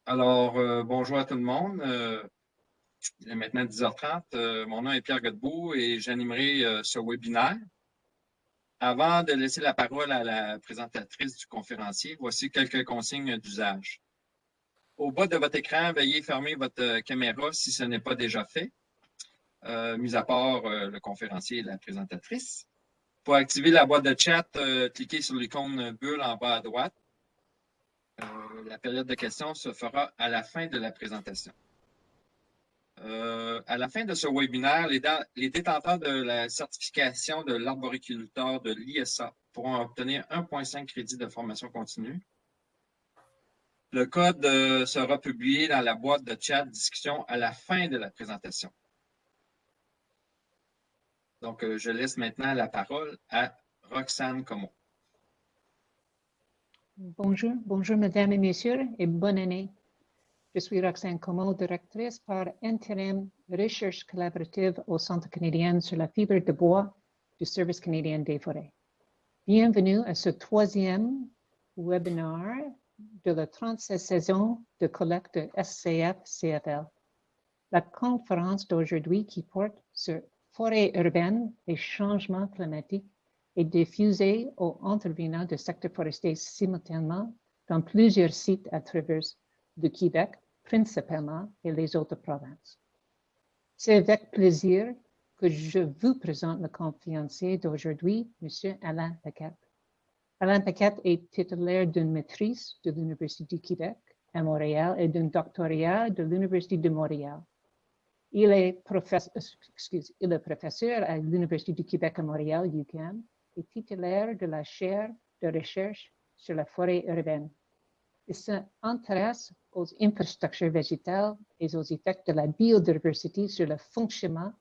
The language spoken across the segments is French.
Bonjour à tout le monde. Il est maintenant 10h30. Mon nom est Pierre Godbout et j'animerai ce webinaire. Avant de laisser la parole à la présentatrice du conférencier, voici quelques consignes d'usage. Au bas de votre écran, veuillez fermer votre caméra si ce n'est pas déjà fait, mis à part le conférencier et la présentatrice. Pour activer la boîte de chat, cliquez sur l'icône bulle en bas à droite. La période de questions se fera à la fin de la présentation. À la fin de ce webinaire, les détenteurs de la certification de l'arboriculteur de l'ISA pourront obtenir 1,5 crédit de formation continue. Le code sera publié dans la boîte de chat discussion à la fin de la présentation. Donc, je laisse maintenant la parole à Roxane Comeau. Bonjour mesdames et messieurs et bonne année. Je suis Roxane Comeau, directrice par intérim recherche collaborative au Centre canadien sur la fibre de bois du Service canadien des forêts. Bienvenue à ce troisième webinaire de la 36e saison de collecte de SCF-CFL. La conférence d'aujourd'hui qui porte sur forêt urbaine et changement climatique est diffusée aux intervenants du secteur forestier simultanément dans plusieurs sites à travers le Québec, principalement, et les autres provinces. C'est avec plaisir que je vous présente le conférencier d'aujourd'hui, M. Alain Paquette. Alain Paquette est titulaire d'une maîtrise de l'Université du Québec à Montréal et d'un doctorat de l'Université de Montréal. Il est professeur à l'Université du Québec à Montréal, UQAM, et titulaire de la chaire de recherche sur la forêt urbaine. Il s'intéresse aux infrastructures végétales et aux effets de la biodiversité sur le fonctionnement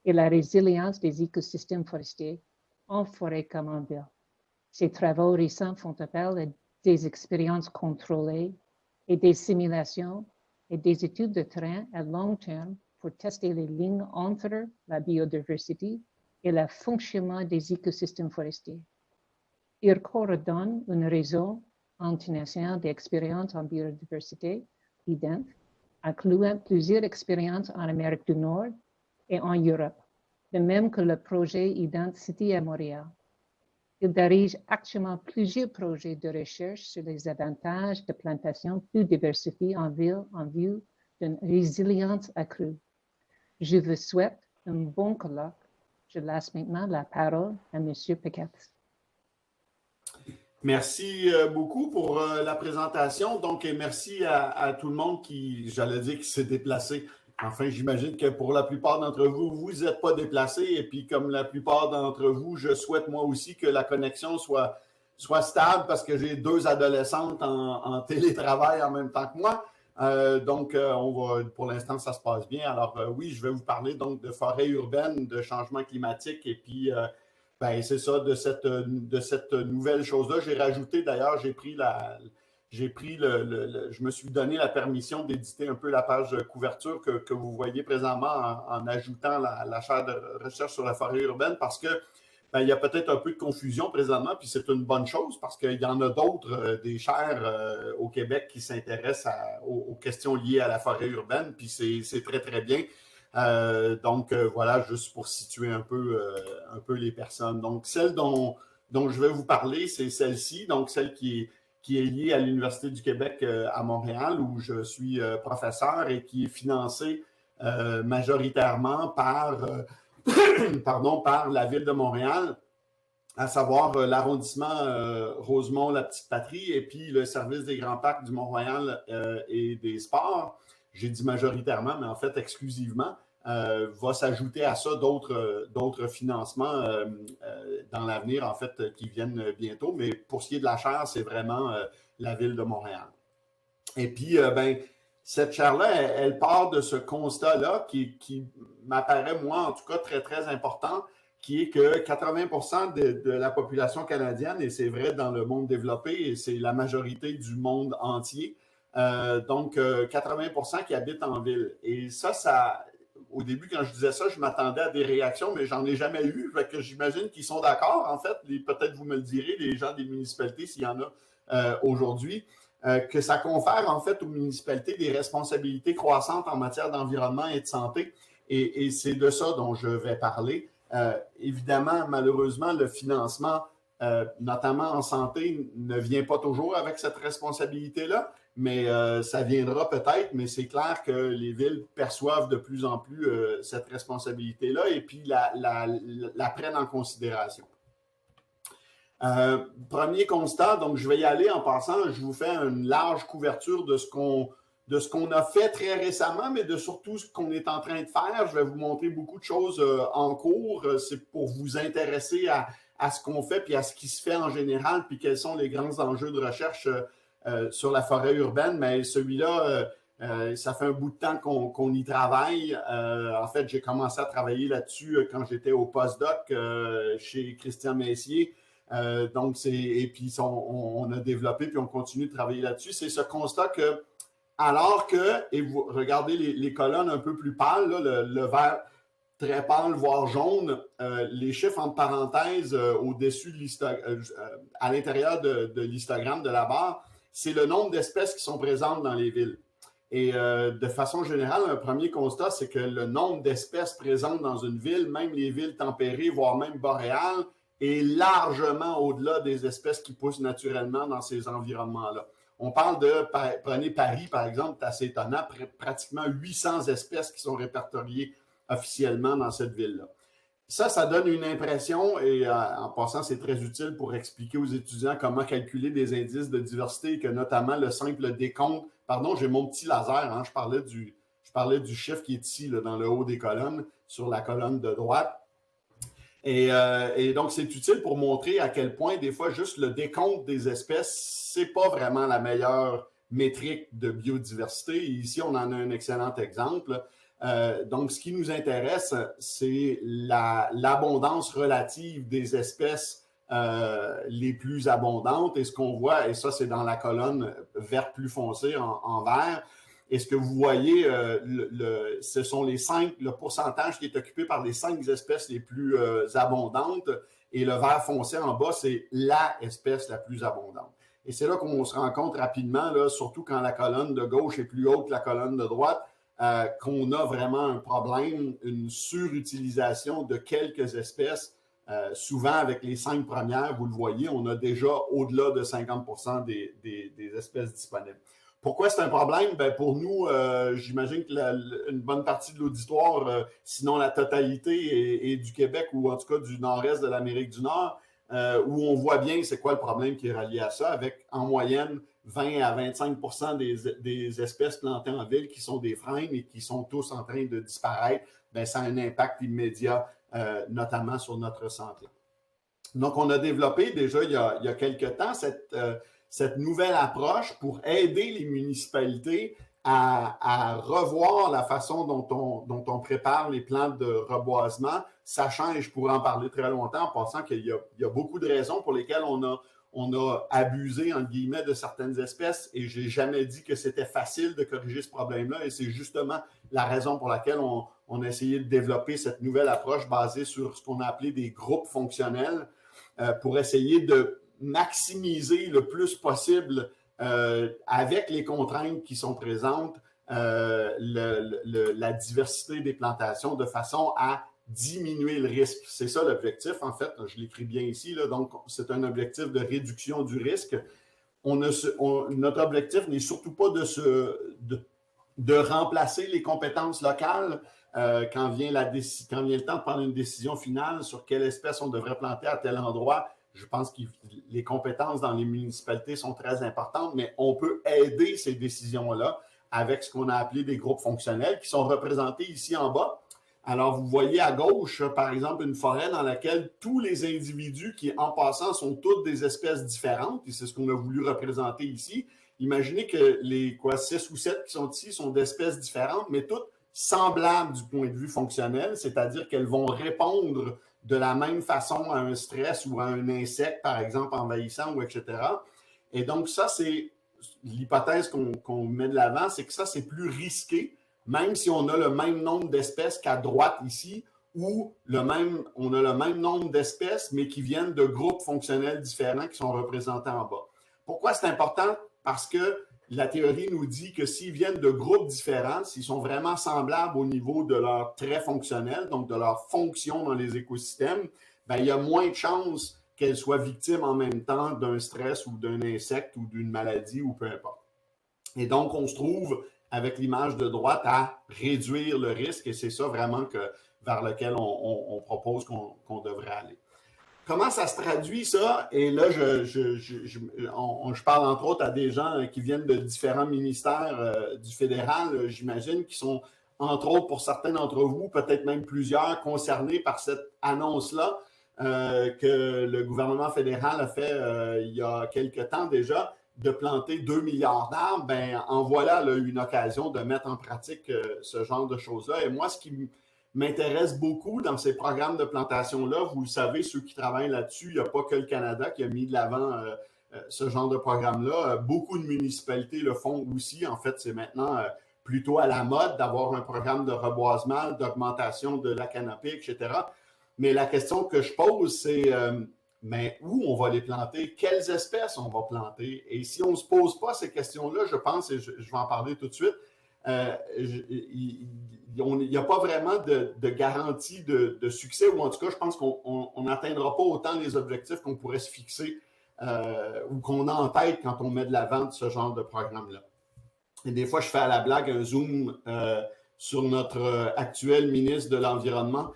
et la résilience des écosystèmes forestiers en forêt comme en ville. Ses travaux récents font appel à des expériences contrôlées et des simulations et des études de terrain à long terme pour tester les lignes entre la biodiversité et le fonctionnement des écosystèmes forestiers. Il coordonne un réseau international d'expériences en biodiversité, IDENT, incluant plusieurs expériences en Amérique du Nord et en Europe, de même que le projet IDENT City à Montréal. Il dirige actuellement plusieurs projets de recherche sur les avantages de plantations plus diversifiées en ville en vue d'une résilience accrue. Je vous souhaite un bon colloque. Je laisse maintenant la parole à M. Paquette. Merci beaucoup pour la présentation. Donc, et merci à tout le monde qui, j'allais dire, qui s'est déplacé. Enfin, j'imagine que pour la plupart d'entre vous, vous n'êtes pas déplacés. Et puis, comme la plupart d'entre vous, je souhaite moi aussi que la connexion soit stable parce que j'ai deux adolescentes en télétravail en même temps que moi. Pour l'instant, ça se passe bien. Alors, oui, je vais vous parler donc de forêt urbaine, de changement climatique et puis c'est ça, de cette nouvelle chose-là. J'ai rajouté, d'ailleurs, je me suis donné la permission d'éditer un peu la page de couverture que vous voyez présentement en ajoutant la chaire de recherche sur la forêt urbaine parce que il y a peut-être un peu de confusion présentement, puis c'est une bonne chose parce qu'il y en a d'autres, des chaires au Québec qui s'intéressent aux questions liées à la forêt urbaine, puis c'est très, très bien. Voilà, juste pour situer un peu les personnes. Donc, celle dont je vais vous parler, c'est celle-ci, donc celle qui est liée à l'Université du Québec à Montréal, où je suis professeur et qui est financée majoritairement par la Ville de Montréal, à savoir l'arrondissement Rosemont-la-Petite-Patrie et puis le service des Grands Parcs du Mont-Royal et des Sports. J'ai dit majoritairement, mais en fait exclusivement. Va s'ajouter à ça d'autres financements dans l'avenir, en fait, qui viennent bientôt. Mais pour ce qui est de la chaire, c'est vraiment la Ville de Montréal. Et puis, cette chaire-là, elle part de ce constat-là qui m'apparaît, moi, en tout cas, très, très important, qui est que 80% de la population canadienne, et c'est vrai dans le monde développé, et c'est la majorité du monde entier, 80% qui habitent en ville. Et ça, au début, quand je disais ça, je m'attendais à des réactions, mais j'en ai jamais eu. Fait que j'imagine qu'ils sont d'accord, en fait. Peut-être vous me le direz, les gens des municipalités, s'il y en a aujourd'hui, que ça confère en fait aux municipalités des responsabilités croissantes en matière d'environnement et de santé. Et c'est de ça dont je vais parler. Évidemment, malheureusement, le financement, notamment en santé, ne vient pas toujours avec cette responsabilité-là, mais ça viendra peut-être, mais c'est clair que les villes perçoivent de plus en plus cette responsabilité-là et puis la prennent en considération. Premier constat, donc je vais y aller en passant, je vous fais une large couverture de ce qu'on a fait très récemment, mais de surtout ce qu'on est en train de faire. Je vais vous montrer beaucoup de choses en cours. C'est pour vous intéresser à ce qu'on fait, puis à ce qui se fait en général, puis quels sont les grands enjeux de recherche sur la forêt urbaine. Mais celui-là, ça fait un bout de temps qu'on y travaille. En fait, j'ai commencé à travailler là-dessus quand j'étais au postdoc chez Christian Messier. Et puis on a développé, puis on continue de travailler là-dessus. C'est ce constat que alors que, et vous regardez les colonnes un peu plus pâles, là, le vert très pâle, voire jaune, les chiffres entre parenthèses au-dessus de à l'intérieur de l'histogramme de la barre, c'est le nombre d'espèces qui sont présentes dans les villes. Et de façon générale, un premier constat, c'est que le nombre d'espèces présentes dans une ville, même les villes tempérées, voire même boréales, est largement au-delà des espèces qui poussent naturellement dans ces environnements-là. On parle prenez Paris, par exemple, c'est assez étonnant, pratiquement 800 espèces qui sont répertoriées officiellement dans cette ville-là. Ça donne une impression, et en passant, c'est très utile pour expliquer aux étudiants comment calculer des indices de diversité et que notamment le simple décompte, pardon, j'ai mon petit laser, hein, je parlais du chiffre qui est ici, là, dans le haut des colonnes, sur la colonne de droite. Et donc, c'est utile pour montrer à quel point, des fois, juste le décompte des espèces, c'est pas vraiment la meilleure métrique de biodiversité. Et ici, on en a un excellent exemple. Donc, ce qui nous intéresse, c'est l'abondance relative des espèces les plus abondantes. Et ce qu'on voit, et ça, c'est dans la colonne vert plus foncé en vert. Et ce que vous voyez, ce sont le pourcentage qui est occupé par les 5 espèces les plus abondantes. Et le vert foncé en bas, c'est la espèce la plus abondante. Et c'est là qu'on se rend compte rapidement, là, surtout quand la colonne de gauche est plus haute que la colonne de droite, qu'on a vraiment un problème, une surutilisation de quelques espèces. Souvent, avec les 5 premières, vous le voyez, on a déjà au-delà de 50% des espèces disponibles. Pourquoi c'est un problème? Ben pour nous, j'imagine que une bonne partie de l'auditoire, sinon la totalité, est du Québec ou en tout cas du nord-est de l'Amérique du Nord, où on voit bien c'est quoi le problème qui est relié à ça, avec en moyenne 20 à 25% des espèces plantées en ville qui sont des frênes et qui sont tous en train de disparaître. Ben, ça a un impact immédiat, notamment sur notre santé. Donc, on a développé déjà il y a quelques temps cette nouvelle approche pour aider les municipalités à revoir la façon dont on prépare les plans de reboisement, sachant, et je pourrais en parler très longtemps, en pensant qu'il y a beaucoup de raisons pour lesquelles on a abusé, entre guillemets, de certaines espèces, et je n'ai jamais dit que c'était facile de corriger ce problème-là, et c'est justement la raison pour laquelle on a essayé de développer cette nouvelle approche basée sur ce qu'on a appelé des groupes fonctionnels pour essayer de maximiser le plus possible avec les contraintes qui sont présentes la diversité des plantations de façon à diminuer le risque. C'est ça l'objectif, en fait. Je l'écris bien ici. Là, donc, c'est un objectif de réduction du risque. Notre objectif n'est surtout pas de remplacer les compétences locales quand vient le temps de prendre une décision finale sur quelle espèce on devrait planter à tel endroit. Je pense que les compétences dans les municipalités sont très importantes, mais on peut aider ces décisions-là avec ce qu'on a appelé des groupes fonctionnels qui sont représentés ici en bas. Alors, vous voyez à gauche, par exemple, une forêt dans laquelle tous les individus qui, en passant, sont toutes des espèces différentes, et c'est ce qu'on a voulu représenter ici. Imaginez que les 6 ou 7 qui sont ici sont d'espèces différentes, mais toutes semblables du point de vue fonctionnel, c'est-à-dire qu'elles vont répondre de la même façon à un stress ou à un insecte, par exemple, envahissant, ou etc. Et donc, ça, c'est l'hypothèse qu'on met de l'avant, c'est que ça, c'est plus risqué, même si on a le même nombre d'espèces qu'à droite ici, ou on a le même nombre d'espèces, mais qui viennent de groupes fonctionnels différents qui sont représentés en bas. Pourquoi c'est important? Parce que la théorie nous dit que s'ils viennent de groupes différents, s'ils sont vraiment semblables au niveau de leur trait fonctionnel, donc de leur fonction dans les écosystèmes, bien, il y a moins de chances qu'elles soient victimes en même temps d'un stress ou d'un insecte ou d'une maladie ou peu importe. Et donc, on se trouve avec l'image de droite à réduire le risque et c'est ça vraiment vers lequel on propose qu'on devrait aller. Comment ça se traduit, ça? Et là, je parle entre autres à des gens qui viennent de différents ministères du fédéral, j'imagine, qui sont, entre autres, pour certains d'entre vous, peut-être même plusieurs, concernés par cette annonce-là que le gouvernement fédéral a fait il y a quelque temps déjà, de planter 2 milliards d'arbres. Ben, en voilà là, une occasion de mettre en pratique ce genre de choses-là. Et moi, ce qui m'intéresse beaucoup dans ces programmes de plantation-là. Vous le savez, ceux qui travaillent là-dessus, il n'y a pas que le Canada qui a mis de l'avant ce genre de programme-là. Beaucoup de municipalités le font aussi. En fait, c'est maintenant plutôt à la mode d'avoir un programme de reboisement, d'augmentation de la canopée, etc. Mais la question que je pose, c'est mais où on va les planter? Quelles espèces on va planter? Et si on ne se pose pas ces questions-là, je pense, et je vais en parler tout de suite, il n'y a pas vraiment de garantie de succès, ou en tout cas, je pense qu'on n'atteindra pas autant les objectifs qu'on pourrait se fixer ou qu'on a en tête quand on met de l'avant ce genre de programme-là. Et des fois, je fais à la blague un zoom sur notre actuel ministre de l'Environnement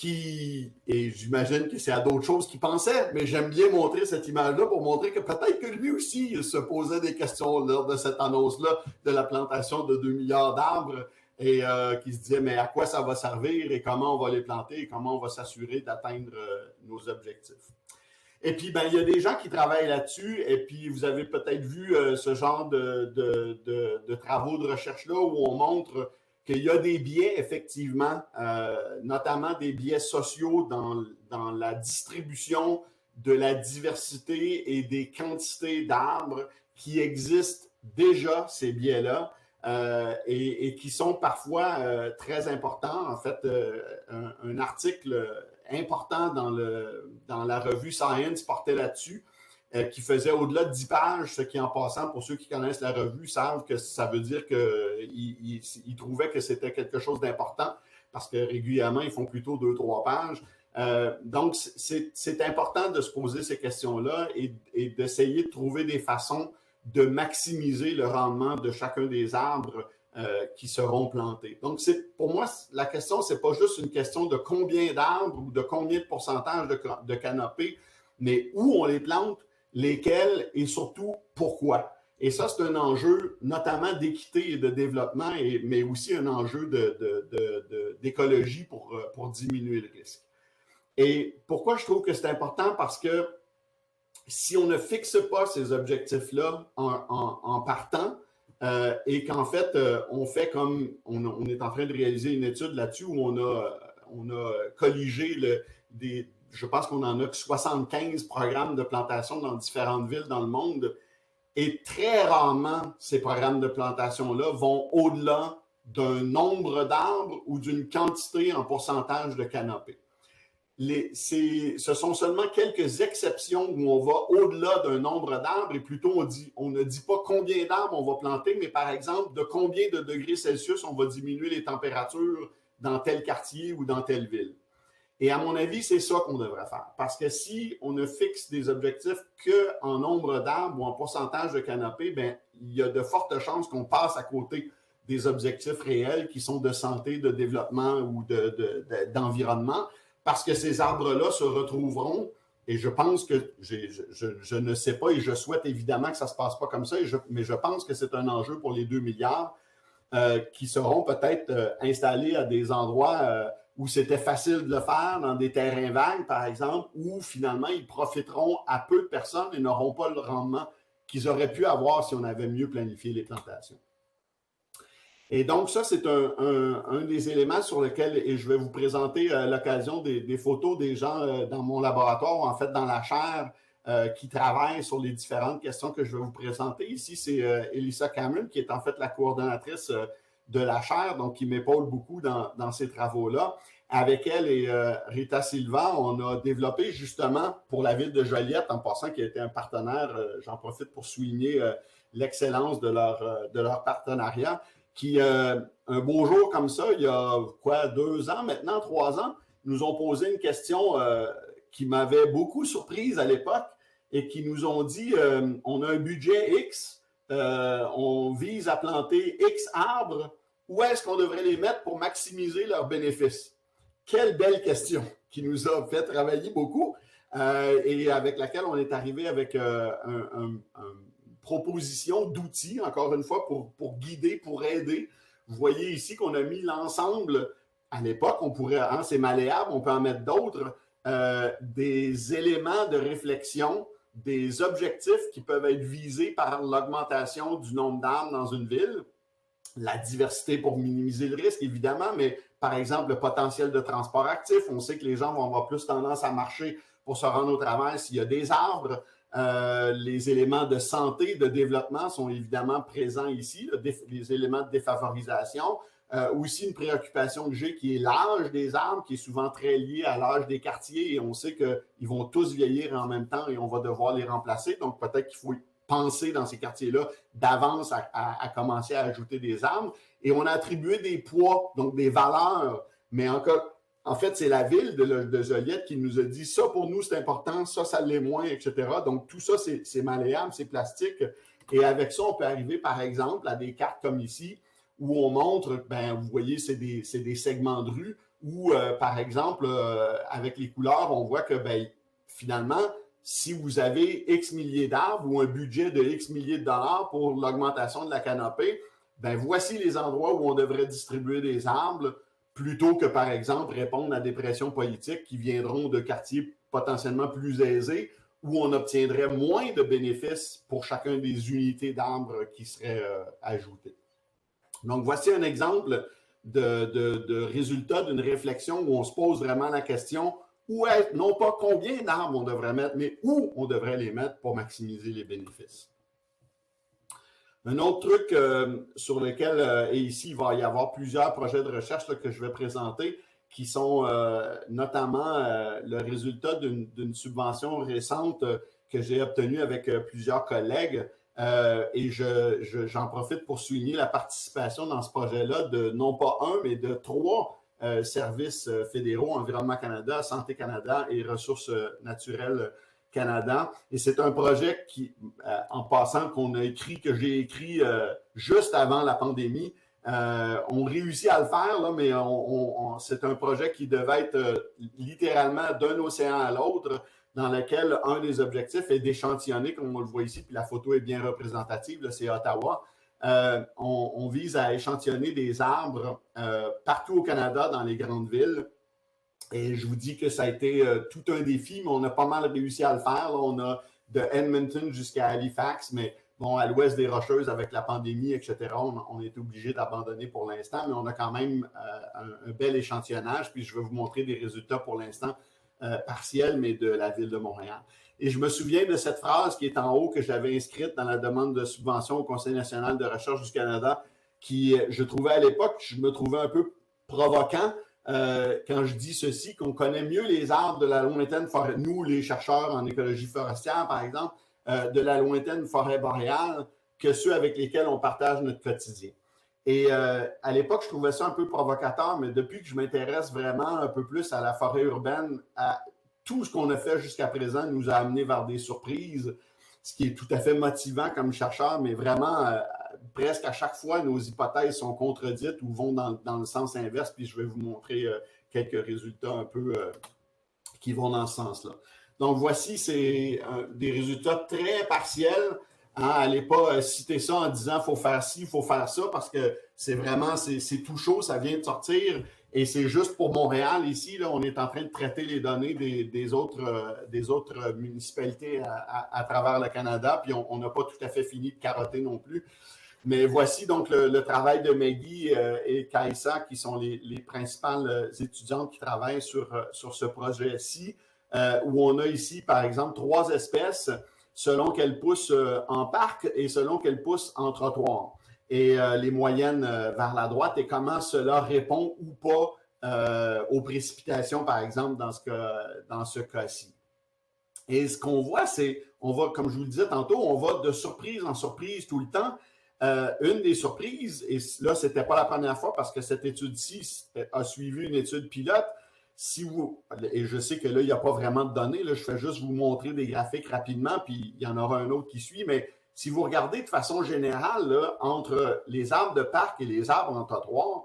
et j'imagine que c'est à d'autres choses qu'il pensait, mais j'aime bien montrer cette image-là pour montrer que peut-être que lui aussi il se posait des questions lors de cette annonce-là de la plantation de 2 milliards d'arbres et qui se disait mais à quoi ça va servir et comment on va les planter et comment on va s'assurer d'atteindre nos objectifs. Et puis, ben, il y a des gens qui travaillent là-dessus et puis vous avez peut-être vu ce genre de travaux de recherche-là où on montre qu'il y a des biais, effectivement, notamment des biais sociaux dans la distribution de la diversité et des quantités d'arbres qui existent déjà, ces biais-là, et qui sont parfois très importants. En fait, un article important dans la revue Science portait là-dessus, qui faisait au-delà de 10 pages, ce qui, en passant, pour ceux qui connaissent la revue, savent que ça veut dire qu'ils trouvaient que c'était quelque chose d'important parce que régulièrement, ils font plutôt 2-3 pages. Donc, c'est important de se poser ces questions-là et d'essayer de trouver des façons de maximiser le rendement de chacun des arbres qui seront plantés. Donc, pour moi, la question, ce n'est pas juste une question de combien d'arbres ou de combien de pourcentage de canopée, mais où on les plante, lesquels et surtout pourquoi. Et ça, c'est un enjeu notamment d'équité et de développement, mais aussi un enjeu d'écologie pour diminuer le risque. Et pourquoi je trouve que c'est important? Parce que si on ne fixe pas ces objectifs-là en partant, et qu'en fait, on fait comme on est en train de réaliser une étude là-dessus où on a colligé je pense qu'on en a 75 programmes de plantation dans différentes villes dans le monde. Et très rarement, ces programmes de plantation-là vont au-delà d'un nombre d'arbres ou d'une quantité en pourcentage de canopée. Ce sont seulement quelques exceptions où on va au-delà d'un nombre d'arbres et plutôt on ne dit pas combien d'arbres on va planter, mais par exemple, de combien de degrés Celsius on va diminuer les températures dans tel quartier ou dans telle ville. Et à mon avis, c'est ça qu'on devrait faire. Parce que si on ne fixe des objectifs qu'en nombre d'arbres ou en pourcentage de canopée, bien, il y a de fortes chances qu'on passe à côté des objectifs réels qui sont de santé, de développement ou d'environnement, parce que ces arbres-là se retrouveront, et je pense que, je ne sais pas, et je souhaite évidemment que ça ne se passe pas comme ça, mais je pense que c'est un enjeu pour les 2 milliards qui seront peut-être installés à des endroits où c'était facile de le faire, dans des terrains vagues, par exemple, où finalement, ils profiteront à peu de personnes et n'auront pas le rendement qu'ils auraient pu avoir si on avait mieux planifié les plantations. Et donc, ça, c'est un des éléments sur lesquels, et je vais vous présenter à l'occasion des photos des gens dans mon laboratoire, en fait, dans la chaire, qui travaillent sur les différentes questions que je vais vous présenter. Ici, c'est Elissa Cameron, qui est en fait la coordonnatrice de la chaire, donc qui m'épaule beaucoup dans ces travaux-là. Avec elle et Rita Silva, on a développé justement pour la ville de Joliette, en passant qui a été un partenaire, j'en profite pour souligner l'excellence de leur partenariat, qui, un beau jour comme ça, il y a 2 ans maintenant, 3 ans, nous ont posé une question qui m'avait beaucoup surprise à l'époque et qui nous ont dit, on a un budget X, on vise à planter X arbres, où est-ce qu'on devrait les mettre pour maximiser leurs bénéfices? Quelle belle question qui nous a fait travailler beaucoup et avec laquelle on est arrivé avec une proposition d'outils, encore une fois, pour guider, pour aider. Vous voyez ici qu'on a mis l'ensemble, à l'époque, on pourrait, hein, c'est malléable, on peut en mettre d'autres, des éléments de réflexion, des objectifs qui peuvent être visés par l'augmentation du nombre d'arbres dans une ville, la diversité pour minimiser le risque, évidemment, mais par exemple, le potentiel de transport actif. On sait que les gens vont avoir plus tendance à marcher pour se rendre au travail s'il y a des arbres. Les éléments de santé, de développement sont évidemment présents ici, les éléments de défavorisation. Aussi une préoccupation que j'ai qui est l'âge des arbres, qui est souvent très lié à l'âge des quartiers et on sait qu'ils vont tous vieillir en même temps et on va devoir les remplacer. Donc peut-être qu'il faut penser dans ces quartiers-là d'avance à commencer à ajouter des arbres. Et on a attribué des poids, donc des valeurs, mais encore, en fait, c'est la ville de Joliette qui nous a dit ça pour nous, c'est important, ça l'est moins, etc. Donc tout ça, c'est malléable, c'est plastique. Et avec ça, on peut arriver, par exemple, à des cartes comme ici, où on montre, ben, vous voyez, c'est des segments de rue, où, par exemple, avec les couleurs, on voit que, ben, finalement, si vous avez X milliers d'arbres ou un budget de X milliers de dollars pour l'augmentation de la canopée, ben voici les endroits où on devrait distribuer des arbres plutôt que, par exemple, répondre à des pressions politiques qui viendront de quartiers potentiellement plus aisés où on obtiendrait moins de bénéfices pour chacun des unités d'arbres qui seraient ajoutées. Donc, voici un exemple de résultat d'une réflexion où on se pose vraiment la question où est, non pas combien d'arbres on devrait mettre, mais où on devrait les mettre pour maximiser les bénéfices. Un autre truc sur lequel, et ici, il va y avoir plusieurs projets de recherche là, que je vais présenter, qui sont notamment le résultat d'une subvention récente que j'ai obtenue avec plusieurs collègues. Et j'en profite pour souligner la participation dans ce projet-là de non pas un, mais de 3 services fédéraux, Environnement Canada, Santé Canada et Ressources naturelles Canada. Et c'est un projet qui, en passant, que j'ai écrit juste avant la pandémie. On réussit à le faire, là, mais c'est un projet qui devait être littéralement d'un océan à l'autre, dans lequel un des objectifs est d'échantillonner, comme on le voit ici, puis la photo est bien représentative, c'est Ottawa. On vise à échantillonner des arbres partout au Canada, dans les grandes villes. Et je vous dis que ça a été tout un défi, mais on a pas mal réussi à le faire. Là, on a de Edmonton jusqu'à Halifax, mais bon, à l'ouest des Rocheuses, avec la pandémie, etc., on est obligé d'abandonner pour l'instant, mais on a quand même un bel échantillonnage. Puis je vais vous montrer des résultats pour l'instant partiels, mais de la ville de Montréal. Et je me souviens de cette phrase qui est en haut que j'avais inscrite dans la demande de subvention au Conseil national de recherche du Canada, qui, je trouvais à l'époque, je me trouvais un peu provoquant quand je dis ceci, qu'on connaît mieux les arbres de la lointaine forêt, nous, les chercheurs en écologie forestière, par exemple, de la lointaine forêt boréale, que ceux avec lesquels on partage notre quotidien. Et à l'époque, je trouvais ça un peu provocateur, mais depuis que je m'intéresse vraiment un peu plus à la forêt urbaine, à tout ce qu'on a fait jusqu'à présent nous a amené vers des surprises, ce qui est tout à fait motivant comme chercheur, mais vraiment, presque à chaque fois, nos hypothèses sont contredites ou vont dans le sens inverse, puis je vais vous montrer quelques résultats un peu qui vont dans ce sens-là. Donc, voici, c'est des résultats très partiels. Hein, allez pas citer ça en disant « faut faire ci, il faut faire ça », parce que c'est vraiment, c'est tout chaud, ça vient de sortir. Et c'est juste pour Montréal, ici, là, on est en train de traiter les données des autres municipalités à travers le Canada, puis on n'a pas tout à fait fini de carotter non plus. Mais voici donc le travail de Maggie et Kaïsa, qui sont les principales étudiantes qui travaillent sur ce projet-ci, où on a ici, par exemple, 3 espèces selon qu'elles poussent en parc et selon qu'elles poussent en trottoir. Et les moyennes vers la droite et comment cela répond ou pas aux précipitations, par exemple, dans ce cas-ci. Et ce qu'on voit, c'est, on va, comme je vous le disais tantôt, on va de surprise en surprise tout le temps. Une des surprises, et là, ce n'était pas la première fois parce que cette étude-ci a suivi une étude pilote. Si vous, et je sais que là, il n'y a pas vraiment de données, là, je fais juste vous montrer des graphiques rapidement, puis il y en aura un autre qui suit, mais si vous regardez de façon générale, là, entre les arbres de parc et les arbres en trottoir,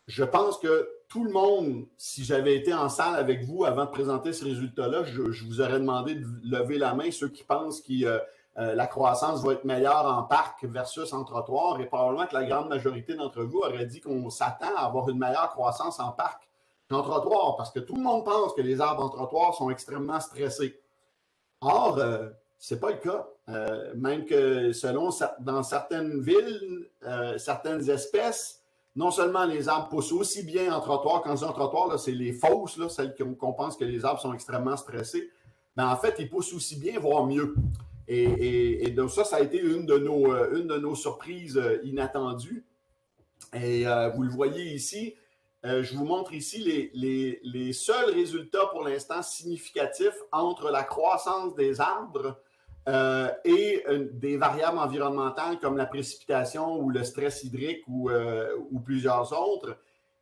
je pense que tout le monde, si j'avais été en salle avec vous avant de présenter ce résultat-là, je vous aurais demandé de lever la main, ceux qui pensent que la croissance va être meilleure en parc versus en trottoir, et probablement que la grande majorité d'entre vous aurait dit qu'on s'attend à avoir une meilleure croissance en parc qu'en trottoir, parce que tout le monde pense que les arbres en trottoir sont extrêmement stressés. Or, ce n'est pas le cas. Même que dans certaines villes, certaines espèces, non seulement les arbres poussent aussi bien en trottoir, quand je dis en trottoir, c'est les fausses, là, celles qu'on pense que les arbres sont extrêmement stressés, mais en fait, ils poussent aussi bien, voire mieux. Et donc ça a été une de nos surprises inattendues. Et vous le voyez ici, je vous montre ici les seuls résultats pour l'instant significatifs entre la croissance des arbres et des variables environnementales comme la précipitation ou le stress hydrique ou plusieurs autres.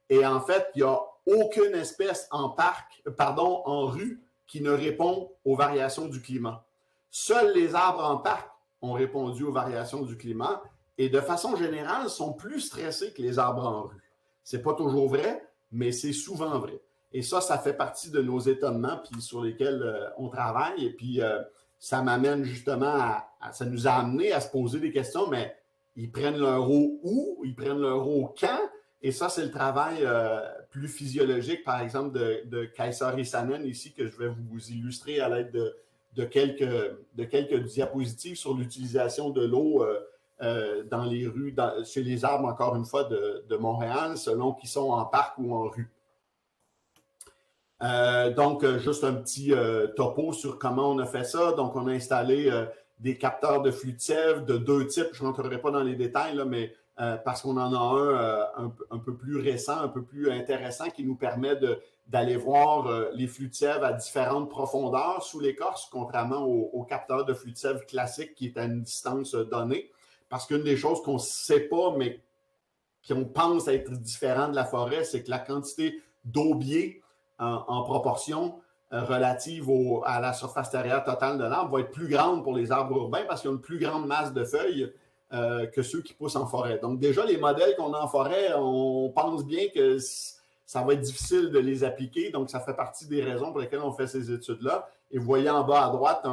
Et en fait, il n'y a aucune espèce en rue qui ne répond aux variations du climat. Seuls les arbres en parc ont répondu aux variations du climat et de façon générale sont plus stressés que les arbres en rue. Ce n'est pas toujours vrai, mais c'est souvent vrai. Et ça fait partie de nos étonnements puis sur lesquels on travaille. Et puis, ça m'amène justement ça nous a amené à se poser des questions, mais ils prennent leur eau où? Ils prennent leur eau quand? Et ça, c'est le travail plus physiologique, par exemple, de Kaisa Rissanen ici, que je vais vous illustrer à l'aide de quelques diapositives sur l'utilisation de l'eau dans les rues, chez les arbres, encore une fois, de Montréal, selon qu'ils sont en parc ou en rue. Donc, juste un petit topo sur comment on a fait ça. Donc, on a installé des capteurs de flux de sève de deux types. Je ne rentrerai pas dans les détails, là, mais parce qu'on en a un peu plus récent, un peu plus intéressant, qui nous permet d'aller voir les flux de sève à différentes profondeurs sous l'écorce, contrairement au capteur de flux de sève classique qui est à une distance donnée. Parce qu'une des choses qu'on ne sait pas, mais qu'on pense être différent de la forêt, c'est que la quantité d'aubier en proportion relative à la surface terrière totale de l'arbre va être plus grande pour les arbres urbains parce qu'ils ont une plus grande masse de feuilles que ceux qui poussent en forêt. Donc déjà, les modèles qu'on a en forêt, on pense bien que ça va être difficile de les appliquer. Donc, ça fait partie des raisons pour lesquelles on fait ces études-là. Et vous voyez en bas à droite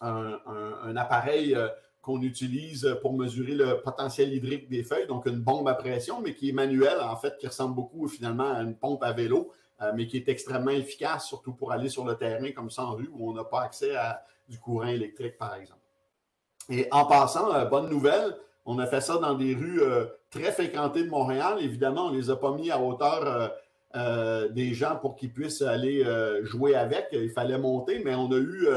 un appareil qu'on utilise pour mesurer le potentiel hydrique des feuilles, donc une bombe à pression, mais qui est manuelle, en fait, qui ressemble beaucoup finalement à une pompe à vélo, mais qui est extrêmement efficace, surtout pour aller sur le terrain comme ça en rue, où on n'a pas accès à du courant électrique, par exemple. Et en passant, bonne nouvelle, on a fait ça dans des rues très fréquentées de Montréal. Évidemment, on ne les a pas mis à hauteur des gens pour qu'ils puissent aller jouer avec. Il fallait monter, mais on n'a eu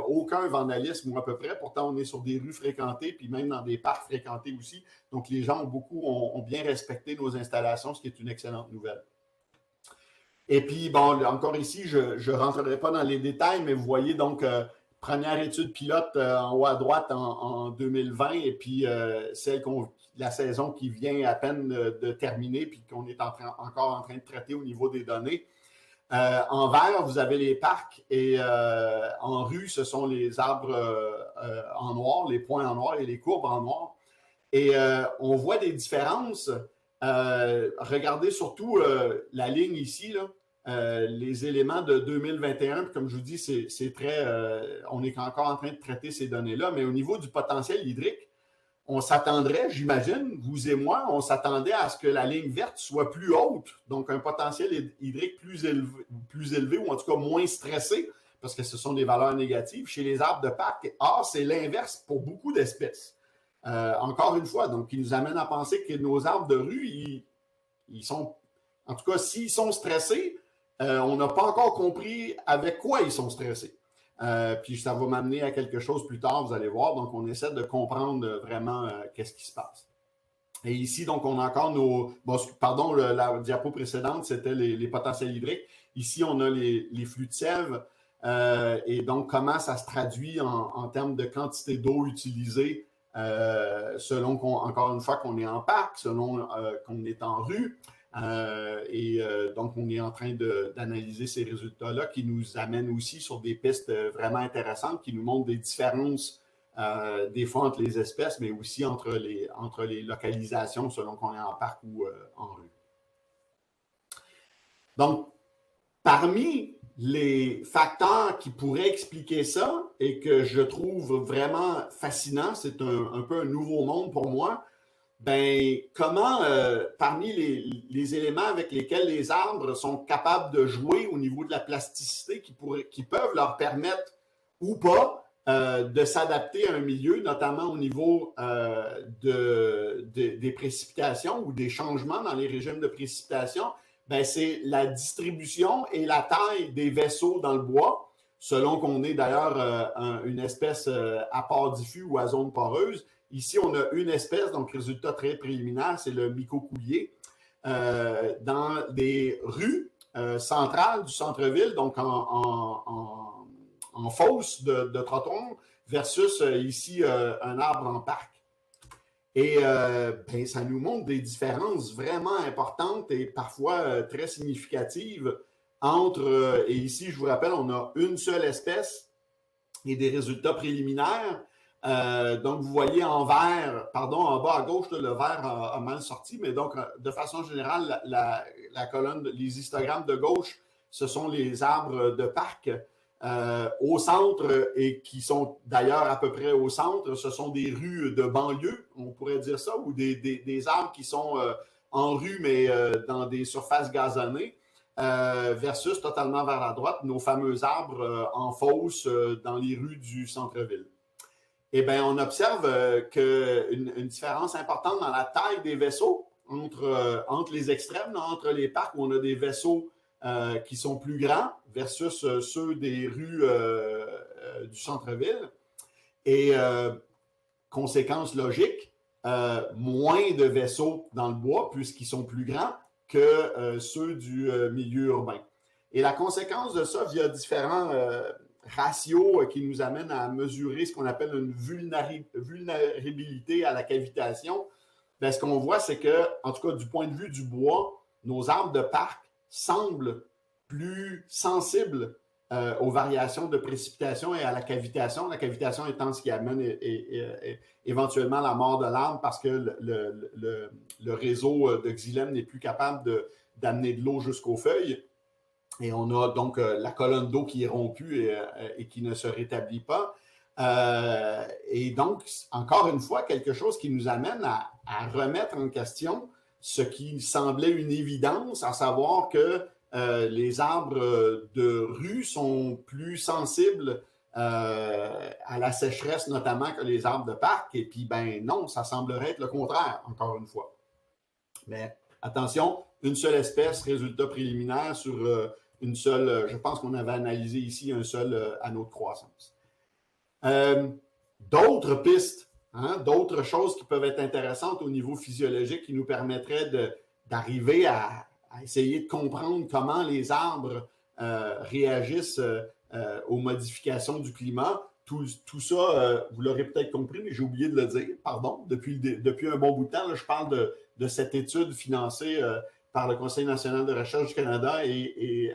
aucun vandalisme ou à peu près. Pourtant, on est sur des rues fréquentées, puis même dans des parcs fréquentés aussi. Donc, les gens ont bien respecté nos installations, ce qui est une excellente nouvelle. Et puis, bon, encore ici, je ne rentrerai pas dans les détails, mais vous voyez donc première étude pilote en haut à droite en 2020 et puis la saison qui vient à peine de terminer puis qu'on est encore en train de traiter au niveau des données. En vert, vous avez les parcs et en rue, ce sont les arbres en noir, les points en noir et les courbes en noir. Et on voit des différences. Regardez surtout la ligne ici, là. Les éléments de 2021, puis comme je vous dis, c'est très. On est encore en train de traiter ces données-là, mais au niveau du potentiel hydrique, on s'attendrait, j'imagine, vous et moi, on s'attendait à ce que la ligne verte soit plus haute, donc un potentiel hydrique plus élevé ou en tout cas moins stressé, parce que ce sont des valeurs négatives chez les arbres de parc. Or, c'est l'inverse pour beaucoup d'espèces. Encore une fois, donc, qui nous amène à penser que nos arbres de rue, ils sont, en tout cas, s'ils sont stressés, on n'a pas encore compris avec quoi ils sont stressés. Puis ça va m'amener à quelque chose plus tard, vous allez voir. Donc, on essaie de comprendre vraiment qu'est-ce qui se passe. Et ici, donc, on a encore nos... Bon, pardon, la diapo précédente, c'était les potentiels hydriques. Ici, on a les flux de sève. Et donc, comment ça se traduit en termes de quantité d'eau utilisée selon encore une fois qu'on est en parc, selon qu'on est en rue. Donc, on est en train d'analyser ces résultats-là qui nous amènent aussi sur des pistes vraiment intéressantes, qui nous montrent des différences des fois entre les espèces, mais aussi entre les localisations selon qu'on est en parc ou en rue. Donc, parmi les facteurs qui pourraient expliquer ça et que je trouve vraiment fascinant, c'est un peu un nouveau monde pour moi, ben, comment, parmi les éléments avec lesquels les arbres sont capables de jouer au niveau de la plasticité qui peuvent leur permettre ou pas de s'adapter à un milieu, notamment au niveau des précipitations ou des changements dans les régimes de précipitation, ben, c'est la distribution et la taille des vaisseaux dans le bois, selon qu'on est d'ailleurs une espèce à port diffus ou à zone poreuse. Ici, on a une espèce, donc résultat très préliminaire, c'est le micocoulier, dans des rues centrales du centre-ville, donc en fosse de trottoir, versus ici un arbre en parc. Et ben, ça nous montre des différences vraiment importantes et parfois très significatives entre, et ici, je vous rappelle, on a une seule espèce et des résultats préliminaires. Donc, vous voyez en vert, pardon, en bas à gauche, là, le vert a mal sorti, mais donc, de façon générale, la colonne, les histogrammes de gauche, ce sont les arbres de parc. Au centre, et qui sont d'ailleurs à peu près au centre, ce sont des rues de banlieue, on pourrait dire ça, ou des arbres qui sont en rue, mais dans des surfaces gazonnées, versus totalement vers la droite, nos fameux arbres en fosse dans les rues du centre-ville. Eh bien, on observe une différence importante dans la taille des vaisseaux entre les extrêmes, entre les parcs où on a des vaisseaux qui sont plus grands versus ceux des rues du centre-ville. Et conséquence logique, moins de vaisseaux dans le bois puisqu'ils sont plus grands que ceux du milieu urbain. Et la conséquence de ça via différents ratios qui nous amènent à mesurer ce qu'on appelle une vulnérabilité à la cavitation, bien, ce qu'on voit, c'est que, en tout cas, du point de vue du bois, nos arbres de parc semblent plus sensibles aux variations de précipitation et à la cavitation étant ce qui amène éventuellement la mort de l'arbre parce que le réseau de xylème n'est plus capable d'amener de l'eau jusqu'aux feuilles. Et on a donc la colonne d'eau qui est rompue et qui ne se rétablit pas. Et donc, encore une fois, quelque chose qui nous amène à remettre en question ce qui semblait une évidence, à savoir que les arbres de rue sont plus sensibles à la sécheresse, notamment que les arbres de parc. Et puis, ben non, ça semblerait être le contraire, encore une fois. Mais attention, une seule espèce, résultat préliminaire sur une seule, je pense qu'on avait analysé ici un seul anneau de croissance. D'autres pistes, d'autres choses qui peuvent être intéressantes au niveau physiologique qui nous permettraient d'arriver à essayer de comprendre comment les arbres réagissent aux modifications du climat. Tout ça, vous l'aurez peut-être compris, mais j'ai oublié de le dire, pardon, depuis un bon bout de temps, là, je parle de cette étude financée par le Conseil national de recherche du Canada et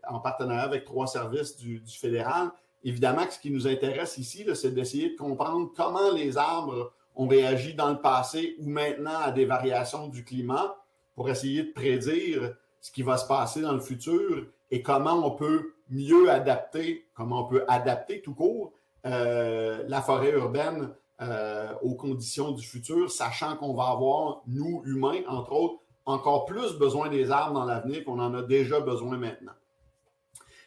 en partenariat avec 3 services du fédéral. Évidemment que ce qui nous intéresse ici, c'est d'essayer de comprendre comment les arbres ont réagi dans le passé ou maintenant à des variations du climat pour essayer de prédire ce qui va se passer dans le futur et comment on peut mieux adapter, comment on peut adapter tout court la forêt urbaine aux conditions du futur, sachant qu'on va avoir, nous, humains, entre autres, encore plus besoin des arbres dans l'avenir qu'on en a déjà besoin maintenant.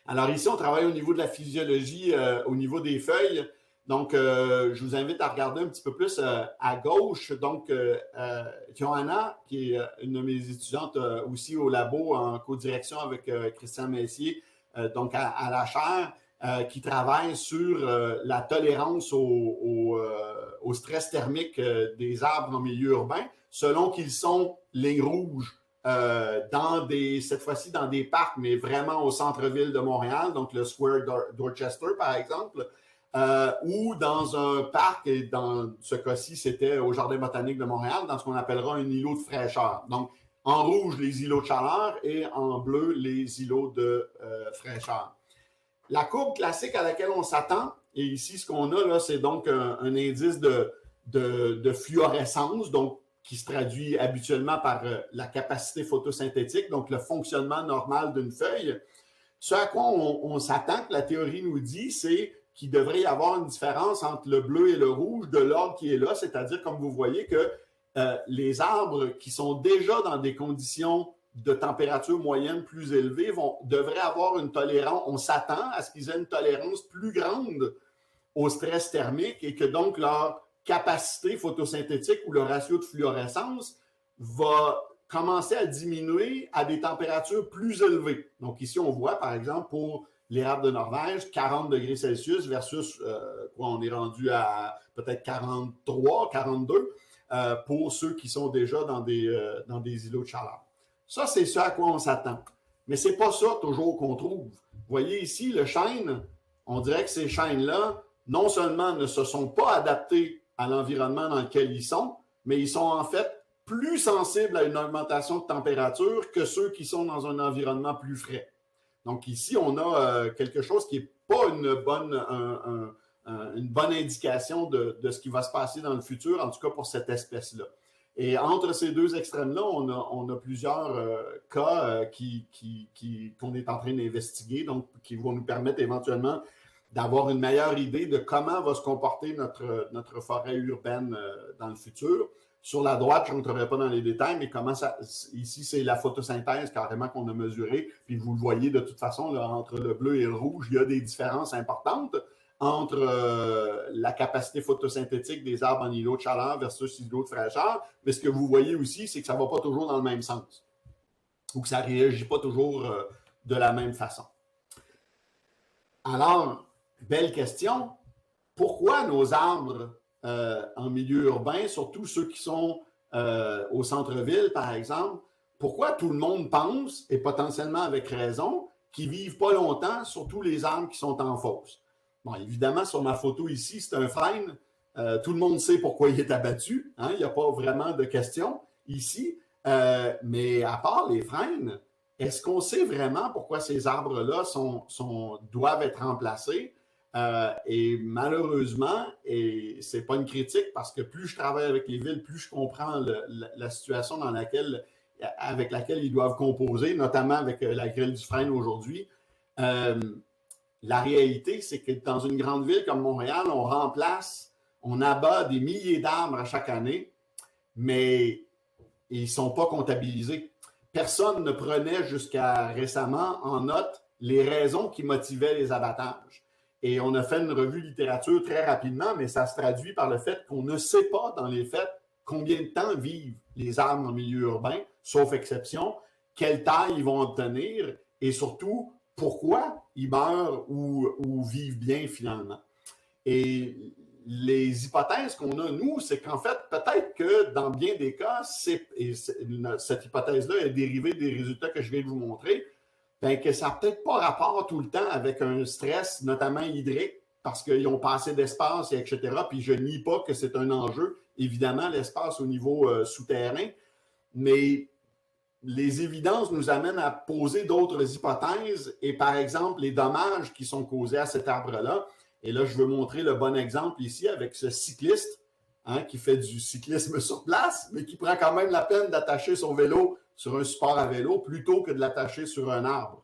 Alors ici, on travaille au niveau de la physiologie, au niveau des feuilles. Donc, je vous invite à regarder un petit peu plus à gauche. Donc, Johanna, qui est une de mes étudiantes aussi au labo en co-direction avec Christian Messier, donc à la chaire, qui travaillent sur la tolérance au stress thermique des arbres en milieu urbain, selon qu'ils sont lignes rouges cette fois-ci dans des parcs, mais vraiment au centre-ville de Montréal, donc le Square Dorchester, par exemple, ou dans un parc, et dans ce cas-ci, c'était au Jardin botanique de Montréal, dans ce qu'on appellera un îlot de fraîcheur. Donc, en rouge, les îlots de chaleur et en bleu, les îlots de fraîcheur. La courbe classique à laquelle on s'attend, et ici, ce qu'on a, là, c'est donc un indice de fluorescence, donc qui se traduit habituellement par la capacité photosynthétique, donc le fonctionnement normal d'une feuille. Ce à quoi on s'attend, que la théorie nous dit, c'est qu'il devrait y avoir une différence entre le bleu et le rouge de l'ordre qui est là, c'est-à-dire, comme vous voyez, que les arbres qui sont déjà dans des conditions de température moyenne plus élevée devraient avoir une tolérance, on s'attend à ce qu'ils aient une tolérance plus grande au stress thermique et que donc leur capacité photosynthétique ou le ratio de fluorescence va commencer à diminuer à des températures plus élevées. Donc ici, on voit, par exemple, pour l'érable de Norvège, 40 degrés Celsius versus, on est rendu à peut-être 43, 42 pour ceux qui sont déjà dans des îlots de chaleur. Ça, c'est ce à quoi on s'attend. Mais ce n'est pas ça toujours qu'on trouve. Vous voyez ici, le chêne, on dirait que ces chênes-là, non seulement ne se sont pas adaptés à l'environnement dans lequel ils sont, mais ils sont en fait plus sensibles à une augmentation de température que ceux qui sont dans un environnement plus frais. Donc ici, on a quelque chose qui n'est pas une bonne indication de ce qui va se passer dans le futur, en tout cas pour cette espèce-là. Et entre ces deux extrêmes-là, on a plusieurs cas qu'on est en train d'investiguer, donc qui vont nous permettre éventuellement d'avoir une meilleure idée de comment va se comporter notre forêt urbaine dans le futur. Sur la droite, je ne rentrerai pas dans les détails, mais ici, c'est la photosynthèse carrément qu'on a mesurée. Puis vous le voyez de toute façon, là, entre le bleu et le rouge, il y a des différences importantes entre la capacité photosynthétique des arbres en îlot de chaleur versus îlot de fraîcheur. Mais ce que vous voyez aussi, c'est que ça ne va pas toujours dans le même sens ou que ça ne réagit pas toujours de la même façon. Alors, belle question. Pourquoi nos arbres en milieu urbain, surtout ceux qui sont au centre-ville, par exemple, pourquoi tout le monde pense, et potentiellement avec raison, qu'ils ne vivent pas longtemps, surtout les arbres qui sont en fosse? Bon, évidemment, sur ma photo ici, c'est un frêne. Tout le monde sait pourquoi il est abattu. Hein? Il n'y a pas vraiment de question ici. Mais à part les frênes, est-ce qu'on sait vraiment pourquoi ces arbres-là doivent être remplacés? Et malheureusement, et ce n'est pas une critique parce que plus je travaille avec les villes, plus je comprends la situation avec laquelle ils doivent composer, notamment avec la grille du frêne aujourd'hui. La réalité, c'est que dans une grande ville comme Montréal, on abat des milliers d'arbres à chaque année, mais ils ne sont pas comptabilisés. Personne ne prenait jusqu'à récemment en note les raisons qui motivaient les abattages. Et on a fait une revue littérature très rapidement, mais ça se traduit par le fait qu'on ne sait pas dans les faits combien de temps vivent les arbres en milieu urbain, sauf exception, quelle taille ils vont obtenir et surtout pourquoi ils meurent ou vivent bien finalement. Et les hypothèses qu'on a, nous, c'est qu'en fait, peut-être que dans bien des cas, cette hypothèse-là est dérivée des résultats que je viens de vous montrer, bien que ça n'a peut-être pas rapport tout le temps avec un stress, notamment hydrique, parce qu'ils ont pas assez d'espace, etc. Puis je nie pas que c'est un enjeu, évidemment, l'espace au niveau souterrain, mais les évidences nous amènent à poser d'autres hypothèses et, par exemple, les dommages qui sont causés à cet arbre-là. Et là, je veux montrer le bon exemple ici avec ce cycliste qui fait du cyclisme sur place, mais qui prend quand même la peine d'attacher son vélo sur un support à vélo plutôt que de l'attacher sur un arbre.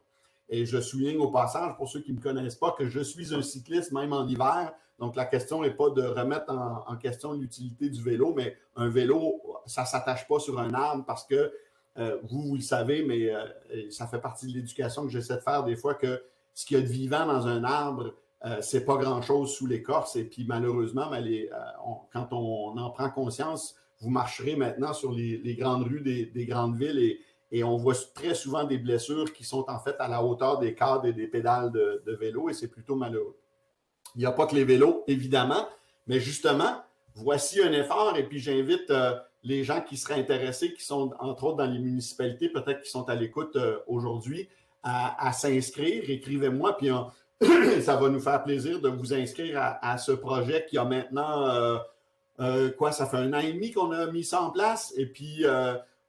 Et je souligne au passage, pour ceux qui ne me connaissent pas, que je suis un cycliste même en hiver. Donc, la question n'est pas de remettre en question l'utilité du vélo, mais un vélo, ça ne s'attache pas sur un arbre parce que vous le savez, mais ça fait partie de l'éducation que j'essaie de faire des fois, que ce qu'il y a de vivant dans un arbre, c'est pas grand-chose sous l'écorce. Et puis malheureusement, quand on en prend conscience, vous marcherez maintenant sur les grandes rues des grandes villes Et on voit très souvent des blessures qui sont en fait à la hauteur des cadres et des pédales de vélo, et c'est plutôt malheureux. Il n'y a pas que les vélos, évidemment, mais justement, voici un effort, et puis j'invite les gens qui seraient intéressés, qui sont entre autres dans les municipalités, peut-être qui sont à l'écoute aujourd'hui, à s'inscrire. Écrivez-moi, puis ça va nous faire plaisir de vous inscrire à ce projet qui a maintenant, ça fait 1 an et demi qu'on a mis ça en place, et puis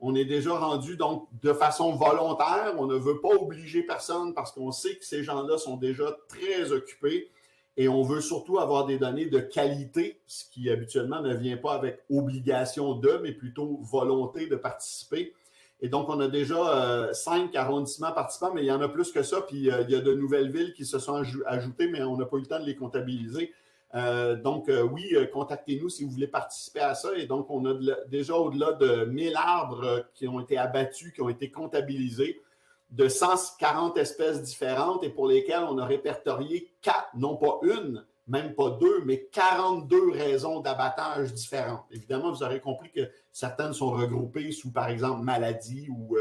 on est déjà rendu donc de façon volontaire. On ne veut pas obliger personne parce qu'on sait que ces gens-là sont déjà très occupés. Et on veut surtout avoir des données de qualité, ce qui habituellement ne vient pas avec obligation de, mais plutôt volonté de participer. Et donc, on a déjà 5 arrondissements participants, mais il y en a plus que ça. Puis, il y a de nouvelles villes qui se sont ajoutées, mais on n'a pas eu le temps de les comptabiliser. Oui, contactez-nous si vous voulez participer à ça. Et donc, on a déjà au-delà de 1000 arbres qui ont été abattus, qui ont été comptabilisés, de 140 espèces différentes et pour lesquelles on a répertorié 4, non pas une, même pas 2, mais 42 raisons d'abattage différentes. Évidemment, vous aurez compris que certaines sont regroupées sous, par exemple, maladie ou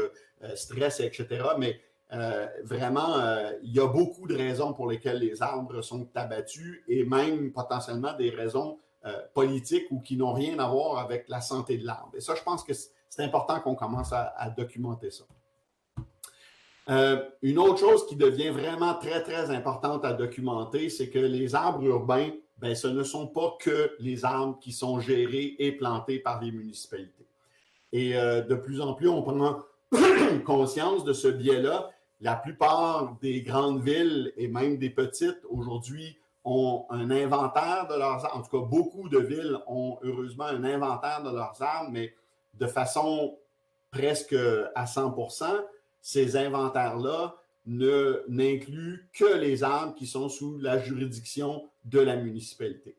stress, etc. Mais vraiment, il y a beaucoup de raisons pour lesquelles les arbres sont abattus et même potentiellement des raisons politiques ou qui n'ont rien à voir avec la santé de l'arbre. Et ça, je pense que c'est important qu'on commence à documenter ça. Une autre chose qui devient vraiment très, très importante à documenter, c'est que les arbres urbains, ben, ce ne sont pas que les arbres qui sont gérés et plantés par les municipalités. Et de plus en plus, on prend conscience de ce biais-là. La plupart des grandes villes et même des petites, aujourd'hui, ont un inventaire de leurs arbres. En tout cas, beaucoup de villes ont heureusement un inventaire de leurs arbres, mais de façon presque à 100%. Ces inventaires-là n'incluent que les arbres qui sont sous la juridiction de la municipalité.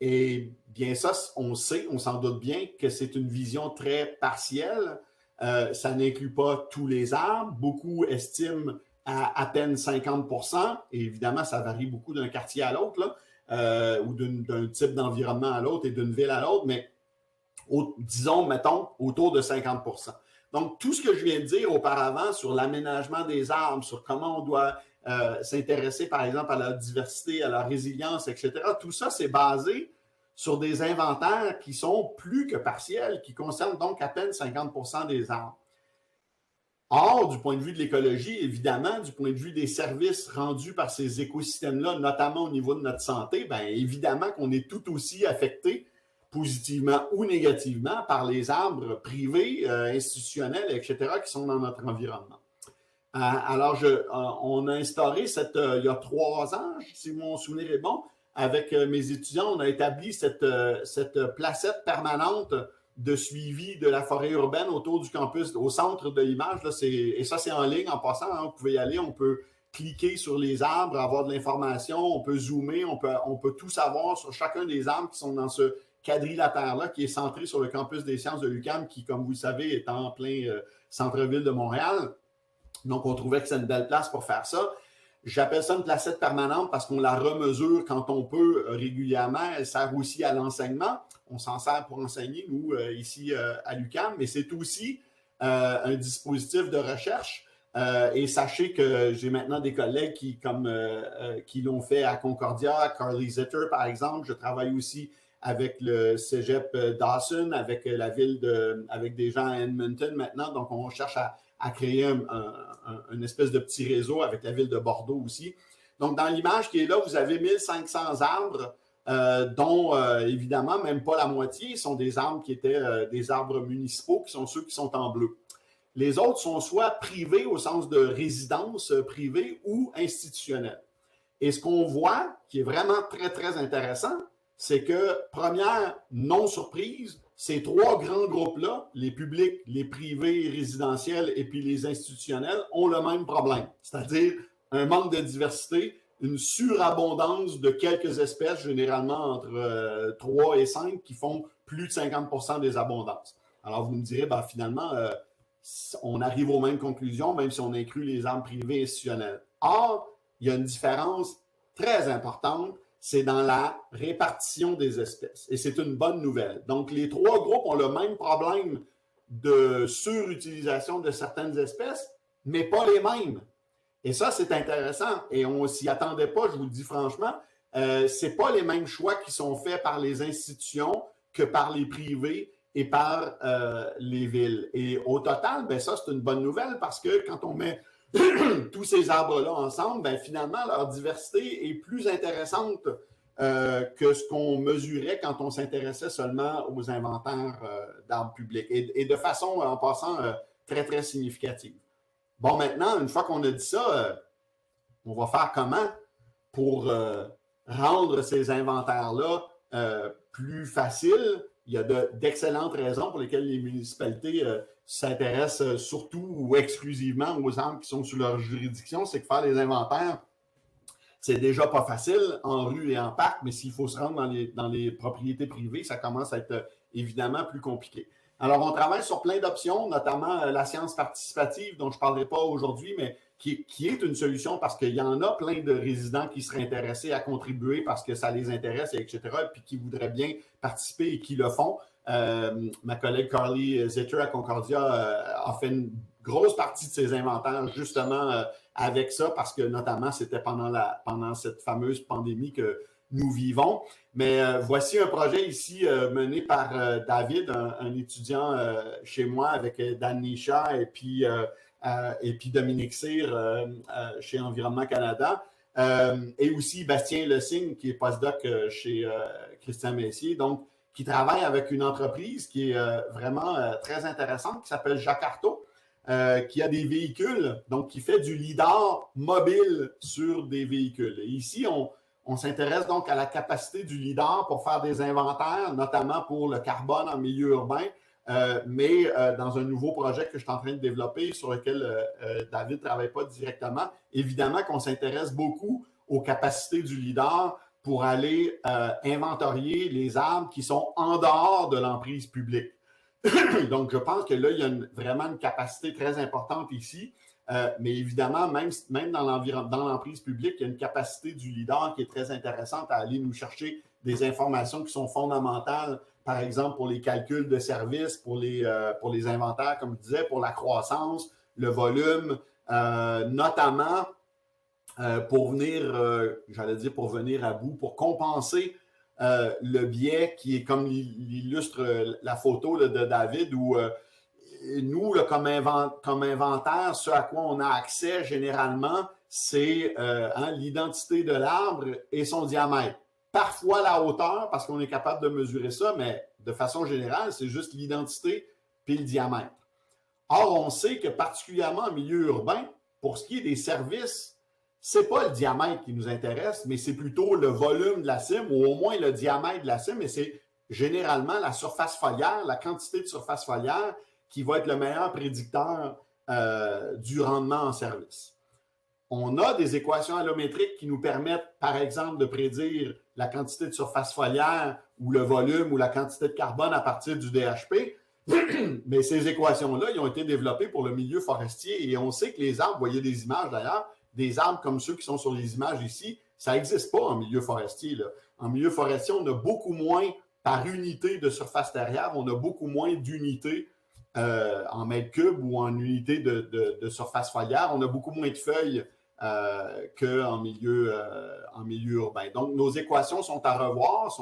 Et bien ça, on sait, on s'en doute bien que c'est une vision très partielle. Ça n'inclut pas tous les arbres. Beaucoup estiment à peine 50%. Et évidemment, ça varie beaucoup d'un quartier à l'autre, ou d'un type d'environnement à l'autre et d'une ville à l'autre, mais disons, mettons, autour de 50%. Donc, tout ce que je viens de dire auparavant sur l'aménagement des arbres, sur comment on doit s'intéresser, par exemple, à la diversité, à la résilience, etc., tout ça, c'est basé sur des inventaires qui sont plus que partiels, qui concernent donc à peine 50% des arbres. Or, du point de vue de l'écologie, évidemment, du point de vue des services rendus par ces écosystèmes-là, notamment au niveau de notre santé, bien évidemment qu'on est tout aussi affecté positivement ou négativement par les arbres privés, institutionnels, etc., qui sont dans notre environnement. Alors, on a instauré il y a 3 ans, si mon souvenir est bon, avec mes étudiants, on a établi cette placette permanente de suivi de la forêt urbaine autour du campus, au centre de l'image. Et ça, c'est en ligne en passant. Hein, vous pouvez y aller, on peut cliquer sur les arbres, avoir de l'information, on peut zoomer, on peut tout savoir sur chacun des arbres qui sont dans ce quadrilatère-là qui est centré sur le campus des sciences de l'UQAM qui, comme vous le savez, est en plein centre-ville de Montréal. Donc, on trouvait que c'est une belle place pour faire ça. J'appelle ça une placette permanente parce qu'on la remesure quand on peut régulièrement. Elle sert aussi à l'enseignement. On s'en sert pour enseigner, nous, ici à l'UQAM, mais c'est aussi un dispositif de recherche. Et sachez que j'ai maintenant des collègues qui l'ont fait à Concordia, Carly Zitter, par exemple. Je travaille aussi avec le cégep Dawson, avec la ville avec des gens à Edmonton maintenant. Donc, on cherche à créer une espèce de petit réseau avec la ville de Bordeaux aussi. Donc, dans l'image qui est là, vous avez 1500 arbres, dont, évidemment, même pas la moitié sont des arbres qui étaient des arbres municipaux, qui sont ceux qui sont en bleu. Les autres sont soit privés au sens de résidence privée ou institutionnelle. Et ce qu'on voit, qui est vraiment très, très intéressant, c'est que, première non-surprise, ces 3 grands groupes-là, les publics, les privés résidentiels et puis les institutionnels, ont le même problème, c'est-à-dire un manque de diversité, une surabondance de quelques espèces, généralement entre 3 et 5, qui font plus de 50% des abondances. Alors, vous me direz, ben, finalement, on arrive aux mêmes conclusions, même si on inclut les arbres privés institutionnels. Or, il y a une différence très importante, c'est dans la répartition des espèces. Et c'est une bonne nouvelle. Donc, les 3 groupes ont le même problème de surutilisation de certaines espèces, mais pas les mêmes. Et ça, c'est intéressant. Et on ne s'y attendait pas, je vous le dis franchement. Ce n'est pas les mêmes choix qui sont faits par les institutions que par les privés et par les villes. Et au total, ben ça, c'est une bonne nouvelle parce que quand on met tous ces arbres-là ensemble, ben finalement, leur diversité est plus intéressante que ce qu'on mesurait quand on s'intéressait seulement aux inventaires d'arbres publics. Et de façon, en passant, très, très significative. Bon, maintenant, une fois qu'on a dit ça, on va faire comment pour rendre ces inventaires-là plus faciles? Il y a d'excellentes raisons pour lesquelles les municipalités s'intéressent surtout ou exclusivement aux arbres qui sont sous leur juridiction. C'est que faire les inventaires, c'est déjà pas facile en rue et en parc, mais s'il faut se rendre dans les propriétés privées, ça commence à être évidemment plus compliqué. Alors, on travaille sur plein d'options, notamment la science participative, dont je ne parlerai pas aujourd'hui, mais qui est une solution parce qu'il y en a plein de résidents qui seraient intéressés à contribuer parce que ça les intéresse, etc., puis qui voudraient bien participer et qui le font. Ma collègue Carly Zetter à Concordia a fait une grosse partie de ses inventaires justement avec ça parce que notamment c'était pendant cette fameuse pandémie que nous vivons. Mais voici un projet ici mené par David, un étudiant chez moi avec Dan Nisha et puis Dominique Cyr chez Environnement Canada. Et aussi Bastien Lessigne, qui est postdoc chez Christian Messier, donc qui travaille avec une entreprise qui est vraiment très intéressante, qui s'appelle Jacarto, qui a des véhicules, donc qui fait du lidar mobile sur des véhicules. Et ici, on s'intéresse donc à la capacité du lidar pour faire des inventaires, notamment pour le carbone en milieu urbain, mais dans un nouveau projet que je suis en train de développer sur lequel David ne travaille pas directement. Évidemment qu'on s'intéresse beaucoup aux capacités du lidar pour aller inventorier les arbres qui sont en dehors de l'emprise publique. Donc, je pense que là, il y a vraiment une capacité très importante ici. Mais évidemment, même dans l'emprise publique, il y a une capacité du lidar qui est très intéressante à aller nous chercher des informations qui sont fondamentales, par exemple pour les calculs de services, pour les inventaires, comme je disais, pour la croissance, le volume, notamment pour venir à bout, pour compenser le biais qui est comme l'illustre la photo là, de David où nous, là, comme inventaire, ce à quoi on a accès généralement, c'est l'identité de l'arbre et son diamètre. Parfois la hauteur, parce qu'on est capable de mesurer ça, mais de façon générale, c'est juste l'identité puis le diamètre. Or, on sait que particulièrement en milieu urbain, pour ce qui est des services, c'est pas le diamètre qui nous intéresse, mais c'est plutôt le volume de la cime, ou au moins le diamètre de la cime, et c'est généralement la surface foliaire, la quantité de surface foliaire qui va être le meilleur prédicteur du rendement en service. On a des équations allométriques qui nous permettent, par exemple, de prédire la quantité de surface foliaire ou le volume ou la quantité de carbone à partir du DHP. Mais ces équations-là, ils ont été développées pour le milieu forestier et on sait que les arbres, vous voyez des images d'ailleurs, des arbres comme ceux qui sont sur les images ici, ça n'existe pas en milieu forestier, là. En milieu forestier, on a beaucoup moins par unité de surface terrière, on a beaucoup moins d'unités en mètres cubes ou en unités de surface foliaire. On a beaucoup moins de feuilles qu'en milieu urbain. Donc, nos équations sont à revoir,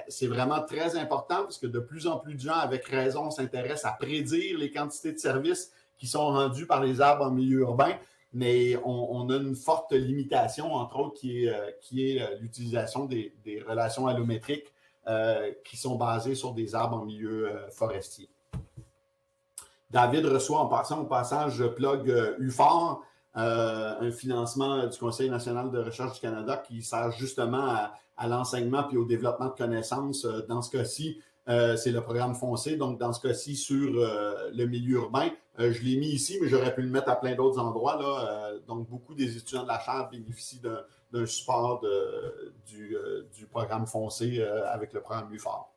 c'est vraiment très important parce que de plus en plus de gens, avec raison, s'intéressent à prédire les quantités de services qui sont rendus par les arbres en milieu urbain, mais on a une forte limitation, entre autres, qui est l'utilisation des relations allométriques qui sont basées sur des arbres en milieu forestier. David reçoit en passant au passage, je plug UFOR, un financement du Conseil national de recherche du Canada qui sert justement à l'enseignement puis au développement de connaissances. Dans ce cas-ci, c'est le programme foncé, donc dans ce cas-ci sur le milieu urbain. Je l'ai mis ici, mais j'aurais pu le mettre à plein d'autres endroits, là. Donc, beaucoup des étudiants de la chaire bénéficient d'un support du programme foncé avec le programme UFOR.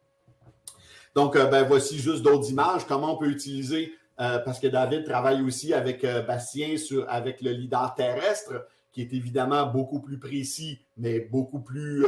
Donc, voici juste d'autres images. Comment on peut utiliser, parce que David travaille aussi avec Bastien avec le lidar terrestre, qui est évidemment beaucoup plus précis, mais beaucoup plus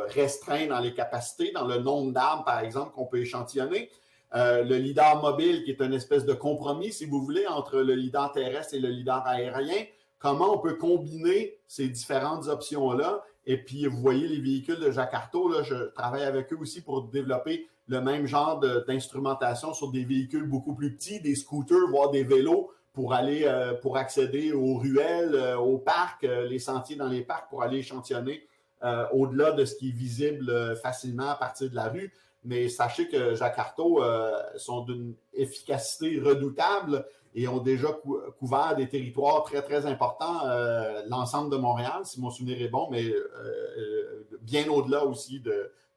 restreint dans les capacités, dans le nombre d'arbres, par exemple, qu'on peut échantillonner. Le lidar mobile, qui est une espèce de compromis, si vous voulez, entre le lidar terrestre et le lidar aérien. Comment on peut combiner ces différentes options-là? Et puis, vous voyez les véhicules de Jakarta, là, je travaille avec eux aussi pour développer le même genre d'instrumentation sur des véhicules beaucoup plus petits, des scooters, voire des vélos, pour aller pour accéder aux ruelles, aux parcs, les sentiers dans les parcs pour aller échantillonner au-delà de ce qui est visible facilement à partir de la rue. Mais sachez que Jakarta sont d'une efficacité redoutable et ont déjà couvert des territoires très, très importants, l'ensemble de Montréal, si mon souvenir est bon, mais bien au-delà aussi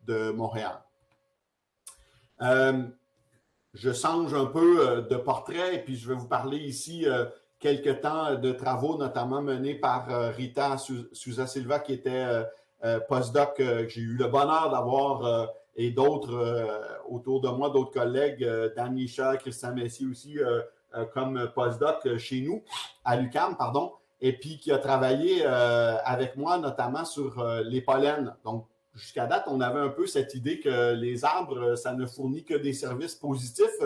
de Montréal. Je change un peu de portrait et puis je vais vous parler ici quelques temps de travaux, notamment menés par Rita Souza Silva, qui était postdoc que j'ai eu le bonheur d'avoir et d'autres autour de moi, d'autres collègues, Dan Micha, Christian Messier aussi, comme postdoc chez nous, à l'UQAM, pardon, et puis qui a travaillé avec moi notamment sur les pollens. Donc, jusqu'à date, on avait un peu cette idée que les arbres, ça ne fournit que des services positifs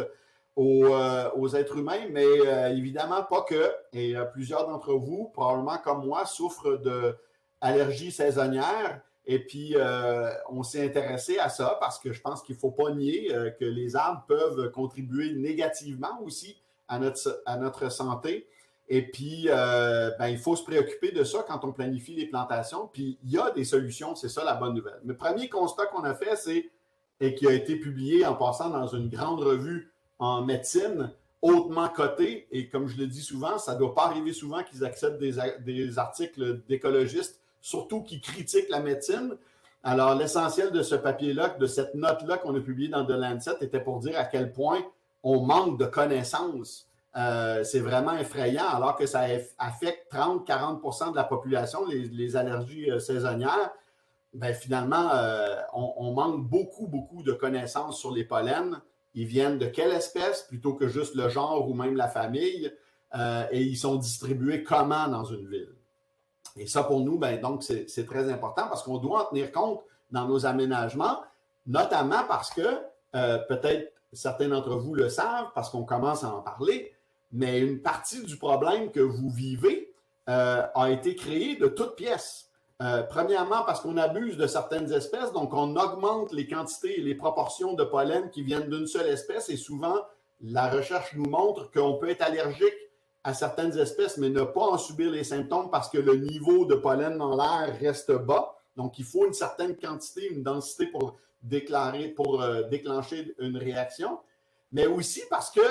aux êtres humains, mais évidemment pas que. Et plusieurs d'entre vous, probablement comme moi, souffrent d'allergies saisonnières. Et puis, on s'est intéressé à ça parce que je pense qu'il ne faut pas nier que les arbres peuvent contribuer négativement aussi à notre santé. Et puis, il faut se préoccuper de ça quand on planifie les plantations. Puis, il y a des solutions, c'est ça la bonne nouvelle. Le premier constat qu'on a fait, et qui a été publié en passant dans une grande revue en médecine, hautement cotée, et comme je le dis souvent, ça ne doit pas arriver souvent qu'ils acceptent des articles d'écologistes, surtout qui critiquent la médecine. Alors, l'essentiel de ce papier-là, de cette note-là qu'on a publiée dans The Lancet, était pour dire à quel point on manque de connaissances. C'est vraiment effrayant, alors que ça affecte 30-40% de la population, les allergies saisonnières. Finalement, on manque beaucoup, beaucoup de connaissances sur les pollens. Ils viennent de quelle espèce, plutôt que juste le genre ou même la famille, et ils sont distribués comment dans une ville. Et ça, pour nous, donc, c'est très important parce qu'on doit en tenir compte dans nos aménagements, notamment parce que, peut-être certains d'entre vous le savent, parce qu'on commence à en parler, mais une partie du problème que vous vivez a été créée de toutes pièces. Premièrement, parce qu'on abuse de certaines espèces, donc on augmente les quantités et les proportions de pollen qui viennent d'une seule espèce et souvent, la recherche nous montre qu'on peut être allergique à certaines espèces, mais ne pas en subir les symptômes parce que le niveau de pollen dans l'air reste bas. Donc, il faut une certaine quantité, une densité pour déclencher une réaction, mais aussi parce que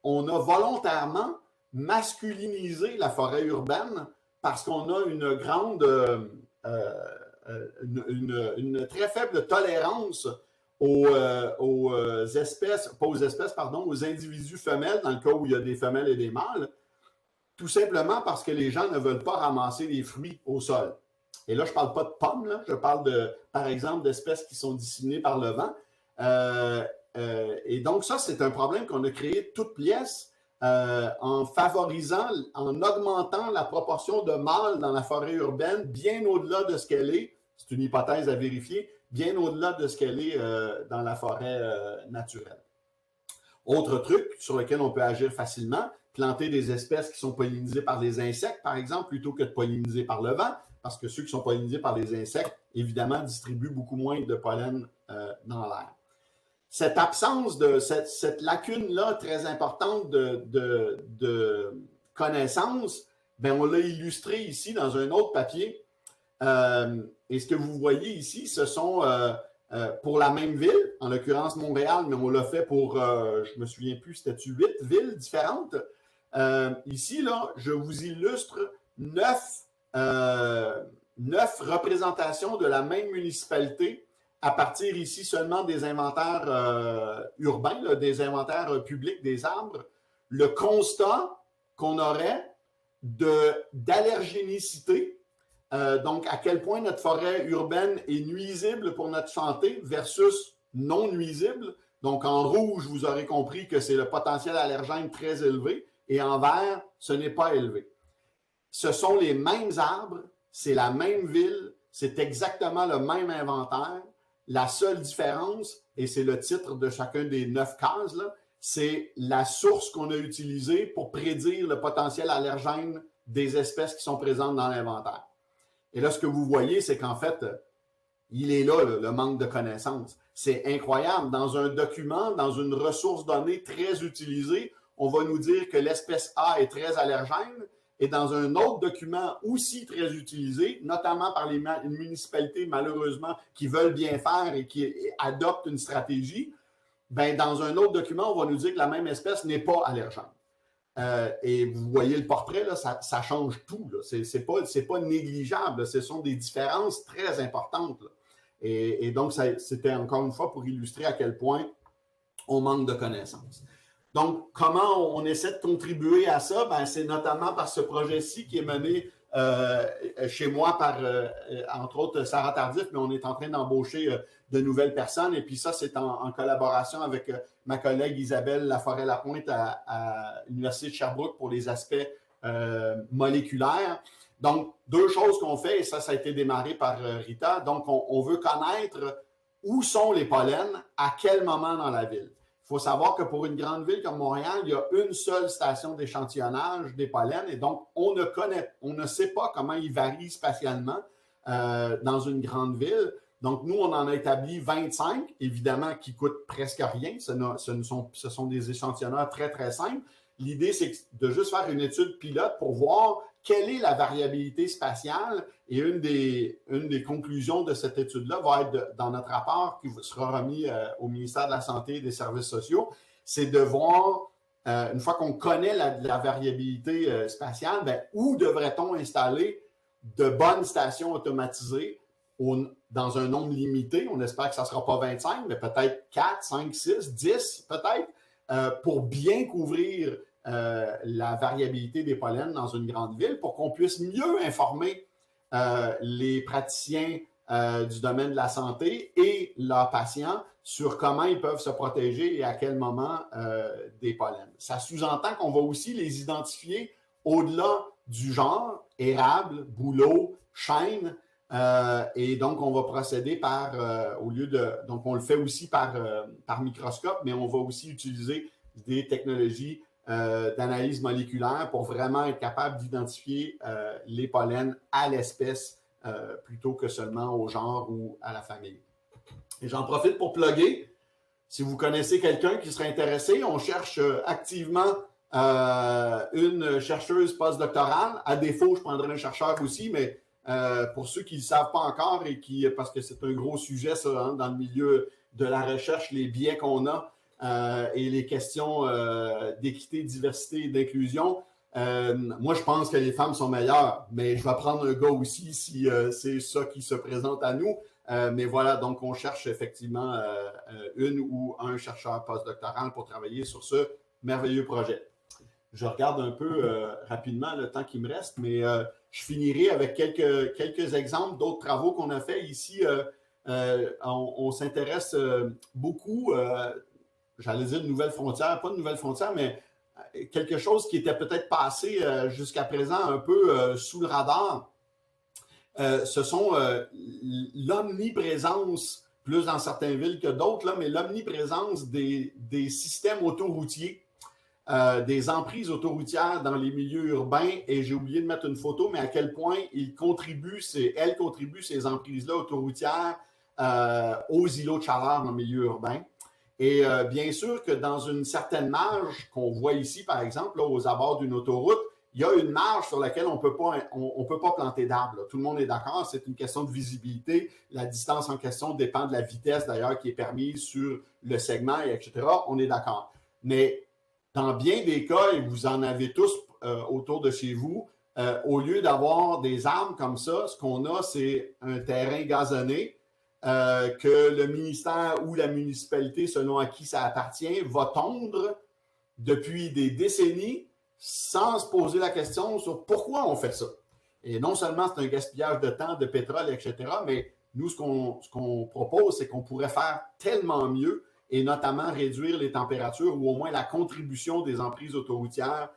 on a volontairement masculinisé la forêt urbaine parce qu'on a une grande, une très faible tolérance aux espèces, pas aux espèces, pardon, aux individus femelles, dans le cas où il y a des femelles et des mâles, tout simplement parce que les gens ne veulent pas ramasser les fruits au sol. Et là, je ne parle pas de pommes, là, je parle, par exemple, d'espèces qui sont disséminées par le vent. Et donc, ça, c'est un problème qu'on a créé de toutes pièces en favorisant, en augmentant la proportion de mâles dans la forêt urbaine bien au-delà de ce qu'elle est. C'est une hypothèse à vérifier, bien au-delà de ce qu'elle est dans la forêt naturelle. Autre truc sur lequel on peut agir facilement, planter des espèces qui sont pollinisées par des insectes, par exemple, plutôt que de polliniser par le vent, parce que ceux qui sont pollinisés par les insectes, évidemment, distribuent beaucoup moins de pollen dans l'air. Cette absence de cette lacune-là très importante de connaissances, on l'a illustré ici dans un autre papier. Et ce que vous voyez ici, ce sont pour la même ville, en l'occurrence Montréal, mais on l'a fait pour, je ne me souviens plus, c'était 8 villes différentes. Ici, là, je vous illustre 9 représentations de la même municipalité à partir ici seulement des inventaires urbains, là, des inventaires publics des arbres. Le constat qu'on aurait d'allergénicité, donc à quel point notre forêt urbaine est nuisible pour notre santé versus non nuisible. Donc en rouge, vous aurez compris que c'est le potentiel allergène très élevé et en vert, ce n'est pas élevé. Ce sont les mêmes arbres, c'est la même ville, c'est exactement le même inventaire La seule différence, et c'est le titre de chacun des 9 cases, là, c'est la source qu'on a utilisée pour prédire le potentiel allergène des espèces qui sont présentes dans l'inventaire. Et là, ce que vous voyez, c'est qu'en fait, il est là, le manque de connaissances. C'est incroyable. Dans un document, dans une ressource donnée très utilisée, on va nous dire que l'espèce A est très allergène. Et dans un autre document aussi très utilisé, notamment par les municipalités, malheureusement, qui veulent bien faire et qui adoptent une stratégie, ben, dans un autre document, on va nous dire que la même espèce n'est pas allergène. Et vous voyez le portrait, là, ça change tout. Ce n'est pas négligeable. Là. Ce sont des différences très importantes. Là. Et donc, c'était encore une fois pour illustrer à quel point on manque de connaissances. Donc, comment on essaie de contribuer à ça? Ben, c'est notamment par ce projet-ci qui est mené chez moi par, entre autres, Sarah Tardif, mais on est en train d'embaucher de nouvelles personnes. Et puis ça, c'est en collaboration avec ma collègue Isabelle Laforêt-Lapointe à l'Université de Sherbrooke pour les aspects moléculaires. Donc, deux choses qu'on fait, et ça a été démarré par Rita. Donc, on veut connaître où sont les pollens, à quel moment dans la ville. Il faut savoir que pour une grande ville comme Montréal, il y a une seule station d'échantillonnage des pollens et donc on ne sait pas comment ils varient spatialement dans une grande ville. Donc, nous, on en a établi 25, évidemment, qui coûtent presque rien. Ce sont des échantillonneurs très, très simples. L'idée, c'est de juste faire une étude pilote pour voir quelle est la variabilité spatiale. Et une des conclusions de cette étude-là va être dans notre rapport qui sera remis au ministère de la Santé et des Services sociaux. C'est de voir, une fois qu'on connaît la variabilité spatiale, ben, où devrait-on installer de bonnes stations automatisées dans un nombre limité. On espère que ça ne sera pas 25, mais peut-être 4, 5, 6, 10 peut-être, pour bien couvrir la variabilité des pollens dans une grande ville, pour qu'on puisse mieux informer les praticiens du domaine de la santé et leurs patients sur comment ils peuvent se protéger et à quel moment des pollens. Ça sous-entend qu'on va aussi les identifier au-delà du genre, érable, bouleau, chêne, et donc on va procéder donc on le fait aussi par microscope, mais on va aussi utiliser des technologies d'analyse moléculaire pour vraiment être capable d'identifier les pollens à l'espèce plutôt que seulement au genre ou à la famille. Et j'en profite pour plugger. Si vous connaissez quelqu'un qui serait intéressé, on cherche activement une chercheuse postdoctorale. À défaut, je prendrai un chercheur aussi, mais pour ceux qui ne le savent pas encore et parce que c'est un gros sujet ça, hein, dans le milieu de la recherche, les biais qu'on a et les questions d'équité, diversité et d'inclusion, moi je pense que les femmes sont meilleures, mais je vais prendre un gars aussi si c'est ça qui se présente à nous. Mais voilà, donc on cherche effectivement une ou un chercheur postdoctoral pour travailler sur ce merveilleux projet. Je regarde un peu rapidement le temps qui me reste, mais je finirai avec quelques exemples d'autres travaux qu'on a fait ici. On s'intéresse beaucoup, j'allais dire de nouvelles frontières, pas de nouvelles frontières, mais quelque chose qui était peut-être passé jusqu'à présent un peu sous le radar. Ce sont l'omniprésence, plus dans certaines villes que d'autres, mais l'omniprésence des systèmes autoroutiers, des emprises autoroutières dans les milieux urbains. Et j'ai oublié de mettre une photo, mais à quel point elles contribuent, ces emprises-là autoroutières, aux îlots de chaleur dans le milieu urbain. Et bien sûr que dans une certaine marge qu'on voit ici, par exemple, là, aux abords d'une autoroute, il y a une marge sur laquelle on peut pas planter d'arbres. Tout le monde est d'accord, c'est une question de visibilité. La distance en question dépend de la vitesse, d'ailleurs, qui est permise sur le segment, etc. On est d'accord. Mais dans bien des cas, et vous en avez tous autour de chez vous, au lieu d'avoir des arbres comme ça, ce qu'on a, c'est un terrain gazonné que le ministère ou la municipalité, selon à qui ça appartient, va tondre depuis des décennies sans se poser la question sur pourquoi on fait ça. Et non seulement c'est un gaspillage de temps, de pétrole, etc., mais nous, ce qu'on propose, c'est qu'on pourrait faire tellement mieux et notamment réduire les températures ou au moins la contribution des emprises autoroutières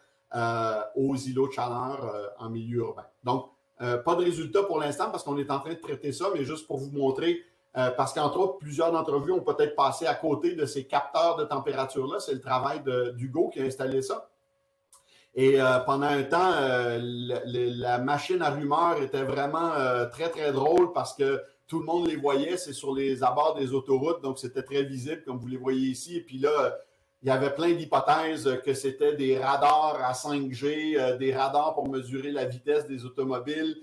aux îlots de chaleur en milieu urbain. Donc, pas de résultat pour l'instant parce qu'on est en train de traiter ça, mais juste pour vous montrer parce qu'entre autres, plusieurs d'entre vous ont peut-être passé à côté de ces capteurs de température-là. C'est le travail d'Hugo qui a installé ça. Et pendant un temps, la machine à rumeurs était vraiment très, très drôle parce que tout le monde les voyait. C'est sur les abords des autoroutes, donc c'était très visible, comme vous les voyez ici. Et puis là, il y avait plein d'hypothèses que c'était des radars à 5G, des radars pour mesurer la vitesse des automobiles,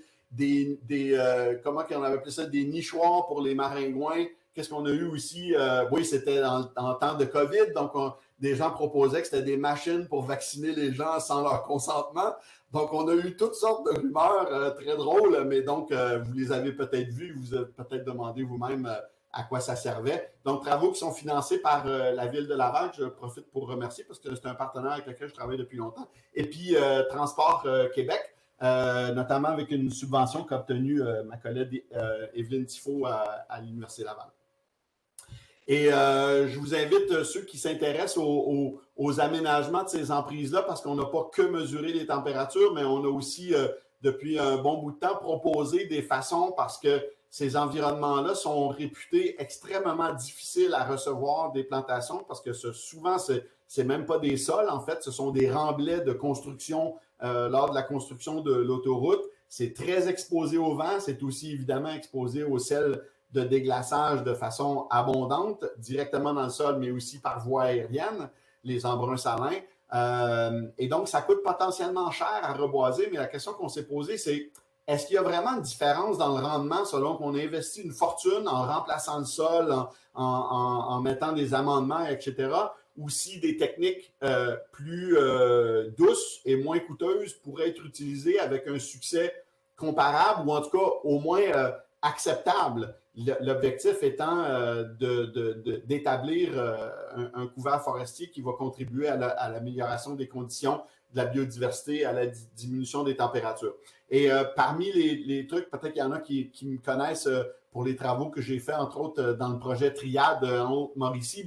comment on avait appelé ça, des nichoirs pour les maringouins. Qu'est-ce qu'on a eu aussi? Oui, c'était en temps de COVID, donc des gens proposaient que c'était des machines pour vacciner les gens sans leur consentement. Donc, on a eu toutes sortes de rumeurs très drôles, mais donc, vous les avez peut-être vues, vous avez peut-être demandé vous-même à quoi ça servait. Donc, travaux qui sont financés par la Ville de Laval, je profite pour remercier parce que c'est un partenaire avec lequel je travaille depuis longtemps. Et puis, Transport Québec, notamment avec une subvention qu'a obtenue ma collègue Evelyne Tifo à l'Université Laval. Et je vous invite, ceux qui s'intéressent aux aménagements de ces emprises-là, parce qu'on n'a pas que mesuré les températures, mais on a aussi, depuis un bon bout de temps, proposé des façons, parce que ces environnements-là sont réputés extrêmement difficiles à recevoir des plantations, parce que souvent, c'est même pas des sols, en fait, ce sont des remblais de construction lors de la construction de l'autoroute. C'est très exposé au vent, c'est aussi évidemment exposé au sel de déglaçage de façon abondante, directement dans le sol, mais aussi par voie aérienne, les embruns salins. Et donc, ça coûte potentiellement cher à reboiser, mais la question qu'on s'est posée, c'est est-ce qu'il y a vraiment une différence dans le rendement selon qu'on a investi une fortune en remplaçant le sol, en mettant des amendements, etc., ou si des techniques plus douces et moins coûteuses pourraient être utilisées avec un succès comparable ou en tout cas au moins acceptable. L'objectif étant d'établir un couvert forestier qui va contribuer à l'amélioration des conditions de la biodiversité, à la diminution des températures. Et parmi les trucs, peut-être qu'il y en a qui me connaissent pour les travaux que j'ai faits, entre autres dans le projet Triade en Haute-Mauricie,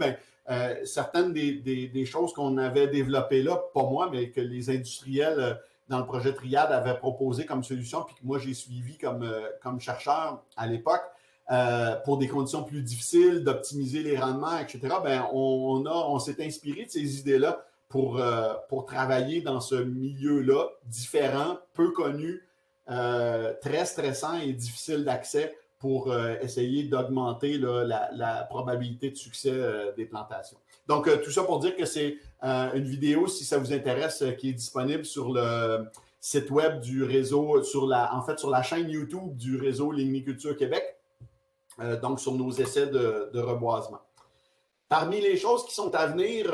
certaines des choses qu'on avait développées là, pas moi, mais que les industriels dans le projet Triade avaient proposé comme solution, puis que moi j'ai suivi comme chercheur à l'époque, pour des conditions plus difficiles, d'optimiser les rendements, etc., on s'est inspiré de ces idées-là pour travailler dans ce milieu-là, différent, peu connu, très stressant et difficile d'accès pour essayer d'augmenter la probabilité de succès des plantations. Donc, tout ça pour dire que c'est une vidéo, si ça vous intéresse, qui est disponible sur le site web du réseau, sur la chaîne YouTube du réseau Ligniculture Québec, donc sur nos essais de reboisement. Parmi les choses qui sont à venir,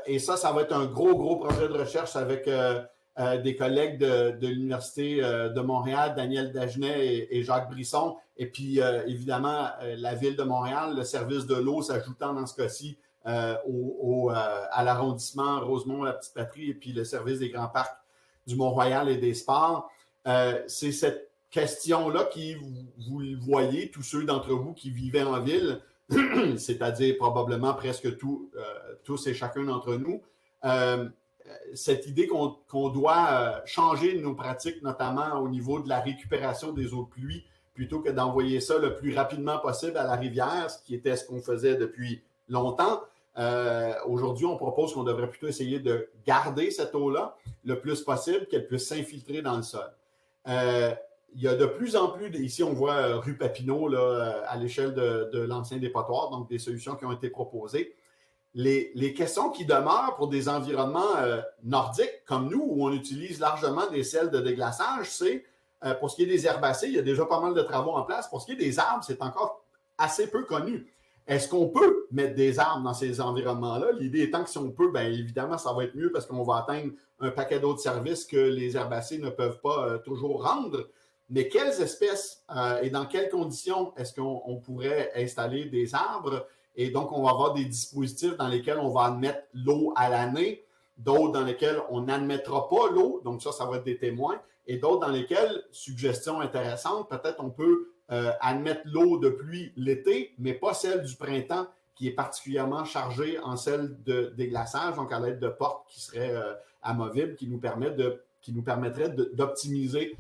et ça va être un gros projet de recherche avec des collègues de l'Université de Montréal, Daniel Dagenet et Jacques Brisson, et puis évidemment la Ville de Montréal, le service de l'eau s'ajoutant dans ce cas-ci à l'arrondissement Rosemont-la-Petite-Patrie et puis le service des grands parcs du Mont-Royal et des sports. C'est cette question-là qui, vous le voyez, tous ceux d'entre vous qui vivaient en ville, c'est-à-dire probablement presque tous et chacun d'entre nous, cette idée qu'on doit changer nos pratiques, notamment au niveau de la récupération des eaux de pluie, plutôt que d'envoyer ça le plus rapidement possible à la rivière, ce qui était ce qu'on faisait depuis longtemps. Aujourd'hui, on propose qu'on devrait plutôt essayer de garder cette eau-là le plus possible, qu'elle puisse s'infiltrer dans le sol. Il y a de plus en plus, ici on voit rue Papineau là, à l'échelle de l'ancien dépotoir, donc des solutions qui ont été proposées. Les questions qui demeurent pour des environnements nordiques comme nous, où on utilise largement des sels de déglaçage, c'est pour ce qui est des herbacées, il y a déjà pas mal de travaux en place. Pour ce qui est des arbres, c'est encore assez peu connu. Est-ce qu'on peut mettre des arbres dans ces environnements-là? L'idée étant que si on peut, bien évidemment, ça va être mieux parce qu'on va atteindre un paquet d'autres services que les herbacées ne peuvent pas toujours rendre. Mais quelles espèces et dans quelles conditions est-ce qu'on pourrait installer des arbres? Et donc, on va avoir des dispositifs dans lesquels on va admettre l'eau à l'année, d'autres dans lesquels on n'admettra pas l'eau, donc ça va être des témoins, et d'autres dans lesquels, suggestion intéressante, peut-être on peut admettre l'eau de pluie l'été, mais pas celle du printemps qui est particulièrement chargée en sel de déglaçage, donc à l'aide de portes qui seraient amovibles, qui nous permettraient d'optimiser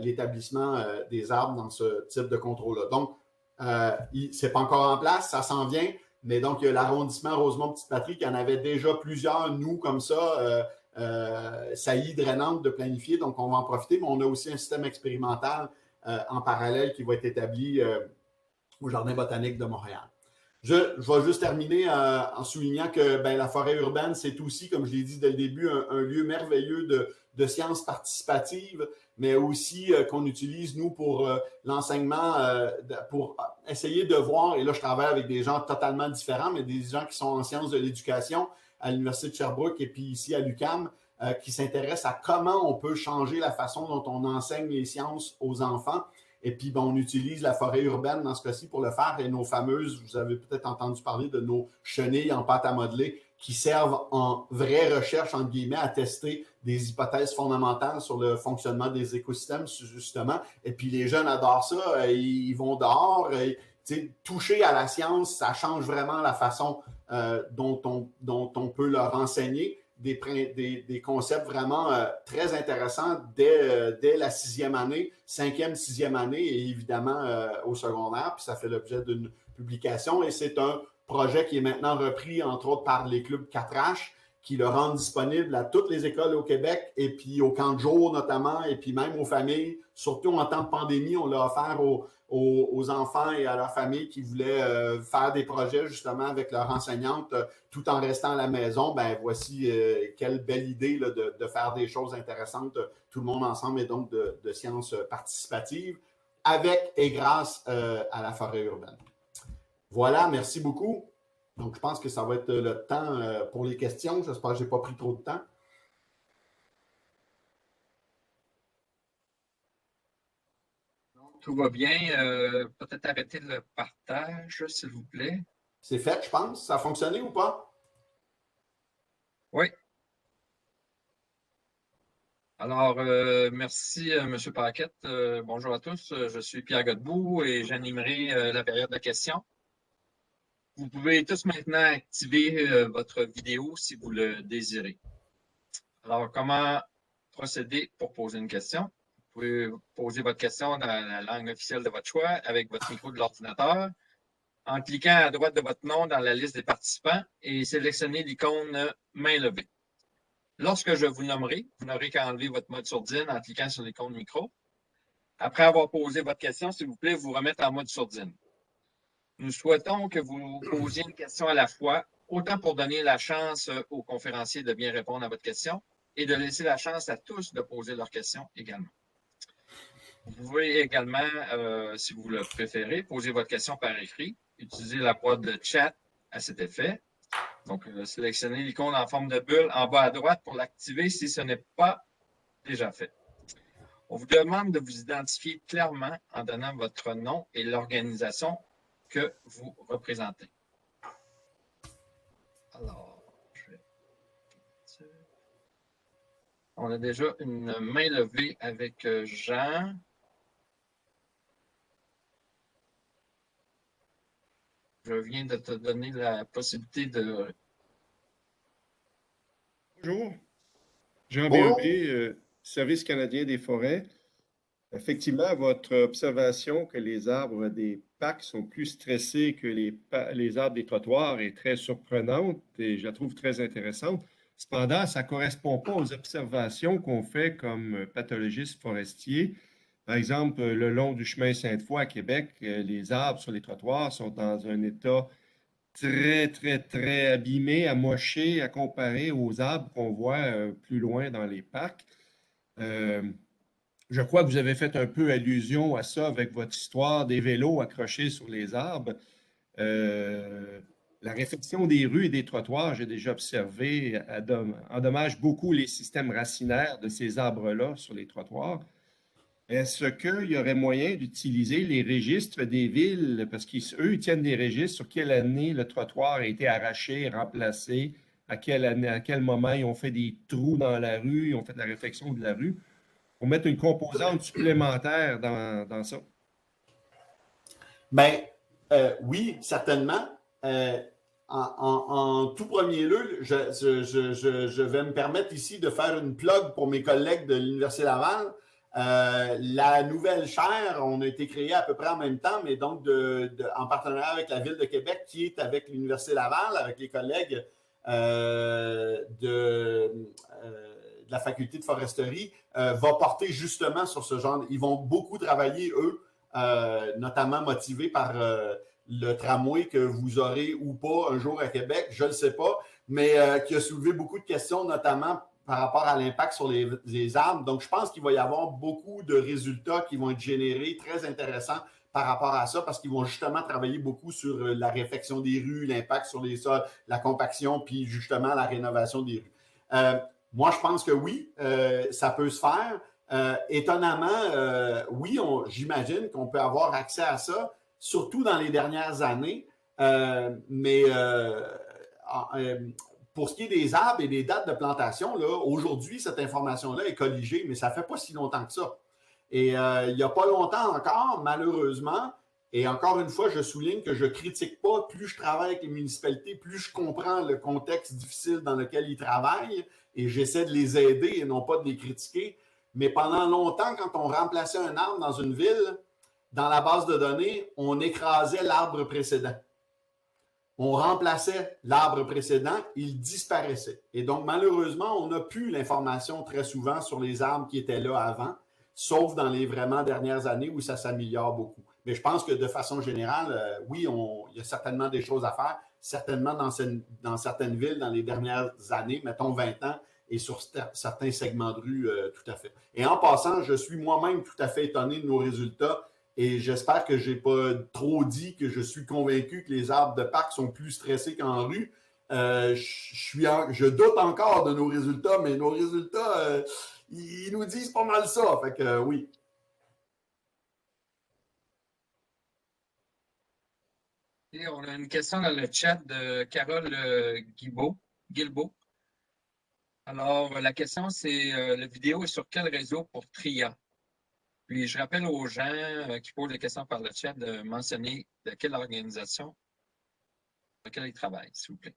l'établissement des arbres dans ce type de contrôle-là. Donc, C'est pas encore en place, ça s'en vient. Mais donc, il y a l'arrondissement Rosemont-Petite-Patrie qui en avait déjà plusieurs, nous, comme ça, saillies drainantes de planifier. Donc, on va en profiter. Mais on a aussi un système expérimental en parallèle qui va être établi au Jardin botanique de Montréal. Je vais juste terminer en soulignant que la forêt urbaine, c'est aussi, comme je l'ai dit dès le début, un lieu merveilleux de sciences participatives, mais aussi qu'on utilise, nous, pour l'enseignement, pour essayer de voir, et là, je travaille avec des gens totalement différents, mais des gens qui sont en sciences de l'éducation à l'Université de Sherbrooke et puis ici à l'UQAM, qui s'intéressent à comment on peut changer la façon dont on enseigne les sciences aux enfants. Et puis, on utilise la forêt urbaine dans ce cas-ci pour le faire. Et nos fameuses, vous avez peut-être entendu parler de nos chenilles en pâte à modeler qui servent en vraie recherche, entre guillemets, à tester des hypothèses fondamentales sur le fonctionnement des écosystèmes, justement. Et puis, les jeunes adorent ça. Ils vont dehors. Toucher à la science, ça change vraiment la façon dont on peut leur enseigner des concepts vraiment très intéressants dès la 6e année, 5e, 6e année et évidemment au secondaire. Puis ça fait l'objet d'une publication et c'est un projet qui est maintenant repris entre autres par les clubs 4H qui le rendent disponible à toutes les écoles au Québec et puis au camp de jour notamment et puis même aux familles. Surtout en temps de pandémie, on l'a offert aux enfants et à leurs familles qui voulaient faire des projets justement avec leur enseignante tout en restant à la maison. Voici quelle belle idée là, de faire des choses intéressantes tout le monde ensemble et donc de sciences participatives avec et grâce à la forêt urbaine. Voilà, merci beaucoup. Donc, je pense que ça va être le temps pour les questions. J'espère que je n'ai pas pris trop de temps. Tout va bien. Peut-être arrêter le partage, s'il vous plaît. C'est fait, je pense. Ça a fonctionné ou pas? Oui. Alors, merci, M. Paquette. Bonjour à tous. Je suis Pierre Godbout et j'animerai la période de questions. Vous pouvez tous maintenant activer votre vidéo si vous le désirez. Alors, comment procéder pour poser une question? Vous pouvez poser votre question dans la langue officielle de votre choix avec votre micro de l'ordinateur en cliquant à droite de votre nom dans la liste des participants et sélectionnez l'icône main levée. Lorsque je vous nommerai, vous n'aurez qu'à enlever votre mode sourdine en cliquant sur l'icône micro. Après avoir posé votre question, s'il vous plaît, vous remettre en mode sourdine. Nous souhaitons que vous posiez une question à la fois, autant pour donner la chance aux conférenciers de bien répondre à votre question et de laisser la chance à tous de poser leurs questions également. Vous pouvez également, si vous le préférez, poser votre question par écrit. Utilisez la boîte de chat à cet effet. Donc, sélectionnez l'icône en forme de bulle en bas à droite pour l'activer si ce n'est pas déjà fait. On vous demande de vous identifier clairement en donnant votre nom et l'organisation que vous représentez. Alors, on a déjà une main levée avec Jean. Je viens de te donner la possibilité de... Bonjour, Jean Bérubé, Service canadien des forêts. Effectivement, votre observation que les arbres des parcs sont plus stressés que les arbres des trottoirs est très surprenante et je la trouve très intéressante. Cependant, ça ne correspond pas aux observations qu'on fait comme pathologiste forestier. Par exemple, le long du chemin Sainte-Foy à Québec, les arbres sur les trottoirs sont dans un état très, très, très abîmé, amoché à comparer aux arbres qu'on voit plus loin dans les parcs. Je crois que vous avez fait un peu allusion à ça avec votre histoire des vélos accrochés sur les arbres. La réfection des rues et des trottoirs, j'ai déjà observé, endommage beaucoup les systèmes racinaires de ces arbres-là sur les trottoirs. Est-ce qu'il y aurait moyen d'utiliser les registres des villes, parce qu'eux, ils tiennent des registres sur quelle année le trottoir a été arraché, remplacé, à quelle année, à quel moment ils ont fait des trous dans la rue, ils ont fait de la réfection de la rue, pour mettre une composante supplémentaire dans ça? Oui, certainement. En tout premier lieu, je vais me permettre ici de faire une plug pour mes collègues de l'Université Laval. La nouvelle chaire, on a été créé à peu près en même temps, mais donc en partenariat avec la Ville de Québec, qui est avec l'Université Laval, avec les collègues de la faculté de foresterie, va porter justement sur ce genre. Ils vont beaucoup travailler, eux, notamment motivés par le tramway que vous aurez ou pas un jour à Québec, je ne le sais pas, mais qui a soulevé beaucoup de questions, notamment par rapport à l'impact sur les arbres. Donc, je pense qu'il va y avoir beaucoup de résultats qui vont être générés, très intéressants par rapport à ça, parce qu'ils vont justement travailler beaucoup sur la réfection des rues, l'impact sur les sols, la compaction, puis justement la rénovation des rues. Moi, je pense que oui, ça peut se faire. Étonnamment, oui, j'imagine qu'on peut avoir accès à ça, surtout dans les dernières années. Mais pour ce qui est des arbres et des dates de plantation, aujourd'hui, cette information-là est colligée, mais ça ne fait pas si longtemps que ça. Et il n'y a pas longtemps encore, malheureusement, et encore une fois, je souligne que je ne critique pas. Plus je travaille avec les municipalités, plus je comprends le contexte difficile dans lequel ils travaillent et j'essaie de les aider et non pas de les critiquer. Mais pendant longtemps, quand on remplaçait un arbre dans une ville, dans la base de données, on écrasait l'arbre précédent. On remplaçait l'arbre précédent, il disparaissait. Et donc, malheureusement, on n'a plus l'information très souvent sur les arbres qui étaient là avant, sauf dans les vraiment dernières années où ça s'améliore beaucoup. Mais je pense que de façon générale, oui, il y a certainement des choses à faire, certainement dans certaines villes, dans les dernières années, mettons 20 ans, et sur certains segments de rue, tout à fait. Et en passant, je suis moi-même tout à fait étonné de nos résultats. Et j'espère que je n'ai pas trop dit que je suis convaincu que les arbres de parc sont plus stressés qu'en rue. Je doute encore de nos résultats, mais nos résultats, ils nous disent pas mal ça. Fait que oui. Et on a une question dans le chat de Carole Guilbeault. Alors, la question, c'est la vidéo est sur quel réseau pour TRIA? Puis, je rappelle aux gens qui posent des questions par le chat de mentionner de quelle organisation dans laquelle ils travaillent, s'il vous plaît.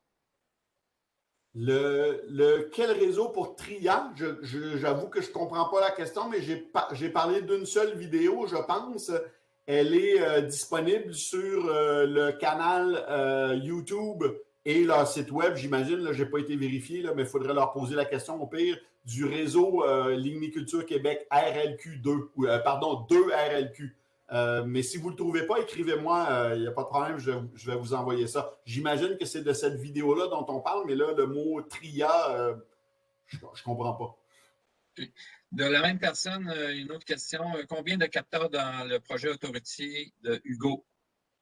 Quel réseau pour TRIA? J'avoue que je ne comprends pas la question, mais j'ai parlé d'une seule vidéo, je pense. Elle est disponible sur le canal YouTube et leur site web, j'imagine. Je n'ai pas été vérifié, là, mais il faudrait leur poser la question au pire du réseau Ligniculture Québec RLQ2, pardon, 2 RLQ. Mais si vous ne le trouvez pas, écrivez-moi, il n'y a pas de problème, je vais vous envoyer ça. J'imagine que c'est de cette vidéo-là dont on parle, mais là, le mot TRIA, je ne comprends pas. De la même personne, une autre question. Combien de capteurs dans le projet autoroutier de Hugo?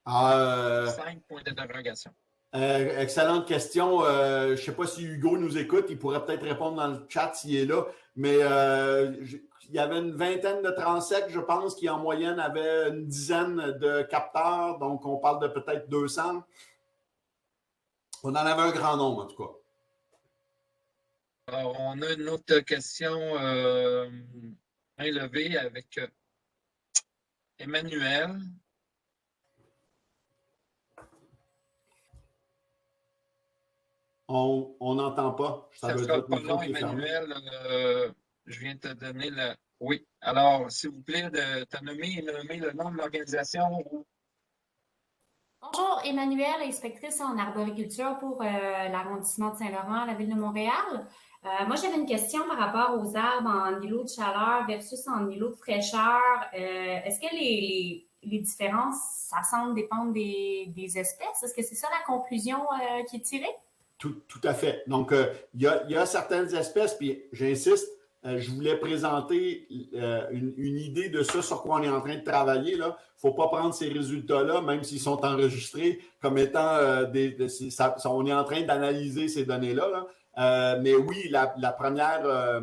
5 points d'interrogation. Excellente question. Je ne sais pas si Hugo nous écoute. Il pourrait peut-être répondre dans le chat s'il est là. Mais il y avait une vingtaine de transects, je pense, qui en moyenne avaient une dizaine de capteurs. Donc, on parle de peut-être 200. On en avait un grand nombre, en tout cas. Alors, on a une autre question main levée avec Emmanuel. On n'entend pas. Ça ne sera pas long, Emmanuel. Je viens de te donner le... Oui. Alors, s'il vous plaît, de te nommer le nom de l'organisation. Bonjour, Emmanuel, inspectrice en arboriculture pour l'arrondissement de Saint-Laurent à la Ville de Montréal. Moi, j'avais une question par rapport aux arbres en îlot de chaleur versus en îlot de fraîcheur. Est-ce que les différences, ça semble dépendre des espèces? Est-ce que c'est ça la conclusion qui est tirée? Tout à fait. Donc, il y a certaines espèces, puis j'insiste, je voulais présenter une idée de ça sur quoi on est en train de travailler. Il ne faut pas prendre ces résultats-là, même s'ils sont enregistrés, comme étant on est en train d'analyser ces données-là. Mais oui, la première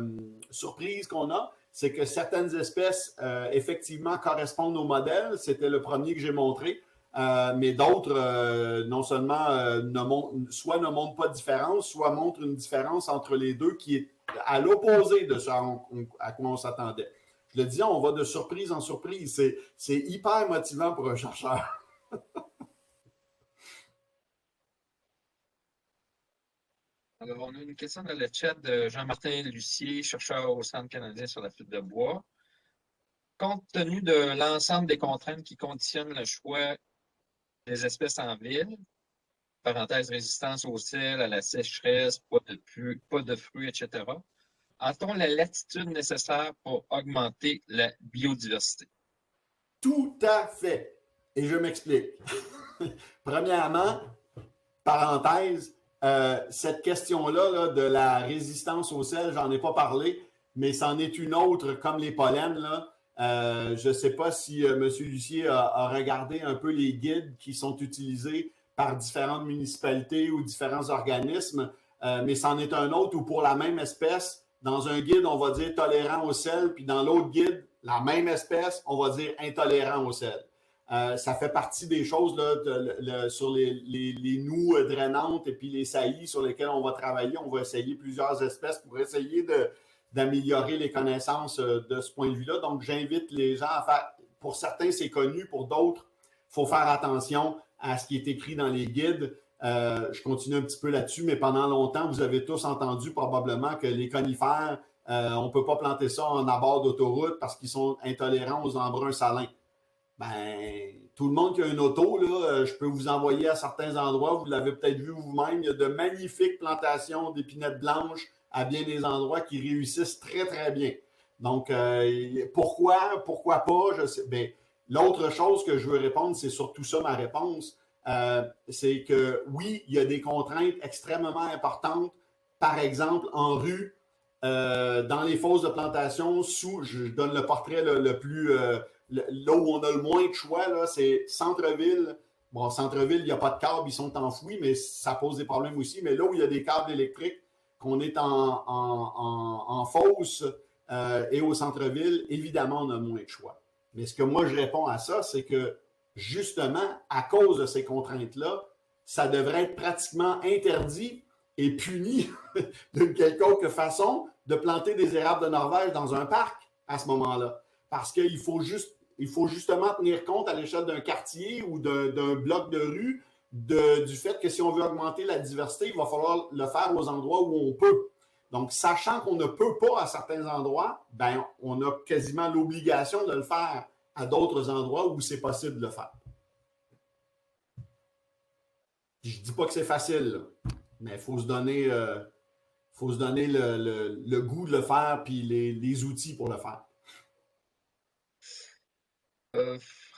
surprise qu'on a, c'est que certaines espèces, effectivement, correspondent au modèle. C'était le premier que j'ai montré. Mais d'autres, non seulement soit ne montrent pas de différence, soit montrent une différence entre les deux qui est à l'opposé de ce à quoi on s'attendait. Je le disais, on va de surprise en surprise. C'est hyper motivant pour un chercheur. Alors, on a une question dans le chat de Jean-Martin Lucier, chercheur au Centre canadien sur la flûte de bois. compte tenu de l'ensemble des contraintes qui conditionnent le choix des espèces en ville, parenthèse résistance au sel, à la sécheresse, pas de fruits, etc., a-t-on la latitude nécessaire pour augmenter la biodiversité? Tout à fait. Et je m'explique. Premièrement, parenthèse, cette question-là là, de la résistance au sel, j'en ai pas parlé, mais c'en est une autre comme les pollens. Là. Je ne sais pas si M. Lucier a regardé un peu les guides qui sont utilisés par différentes municipalités ou différents organismes, mais c'en est un autre où pour la même espèce, dans un guide, on va dire tolérant au sel, puis dans l'autre guide, la même espèce, on va dire intolérant au sel. Ça fait partie des choses là, sur les noues drainantes et puis les saillies sur lesquelles on va travailler. On va essayer plusieurs espèces pour essayer d'améliorer les connaissances de ce point de vue-là. Donc, j'invite les gens à faire, pour certains, c'est connu, pour d'autres, il faut faire attention à ce qui est écrit dans les guides. Je continue un petit peu là-dessus, mais pendant longtemps, vous avez tous entendu probablement que les conifères, on ne peut pas planter ça en abord d'autoroute parce qu'ils sont intolérants aux embruns salins. Ben, tout le monde qui a une auto, là, je peux vous envoyer à certains endroits, vous l'avez peut-être vu vous-même, il y a de magnifiques plantations d'épinettes blanches à bien des endroits qui réussissent très, très bien. Donc, pourquoi pas? Je sais. Ben, l'autre chose que je veux répondre, c'est surtout ça ma réponse, c'est que oui, il y a des contraintes extrêmement importantes, par exemple, en rue, dans les fosses de plantation, je donne le portrait le plus... là où on a le moins de choix, là, c'est centre-ville. Bon, centre-ville, il n'y a pas de câbles, ils sont enfouis, mais ça pose des problèmes aussi. Mais là où il y a des câbles électriques, qu'on est en fosse et au centre-ville, évidemment, on a moins de choix. Mais ce que moi, je réponds à ça, c'est que justement, à cause de ces contraintes-là, ça devrait être pratiquement interdit et puni d'une quelconque façon de planter des érables de Norvège dans un parc à ce moment-là. Parce qu'il faut justement tenir compte à l'échelle d'un quartier ou d'un bloc de rue du fait que si on veut augmenter la diversité, il va falloir le faire aux endroits où on peut. Donc, sachant qu'on ne peut pas à certains endroits, ben, on a quasiment l'obligation de le faire à d'autres endroits où c'est possible de le faire. Je ne dis pas que c'est facile, là, mais il faut se donner, le goût de le faire puis les outils pour le faire.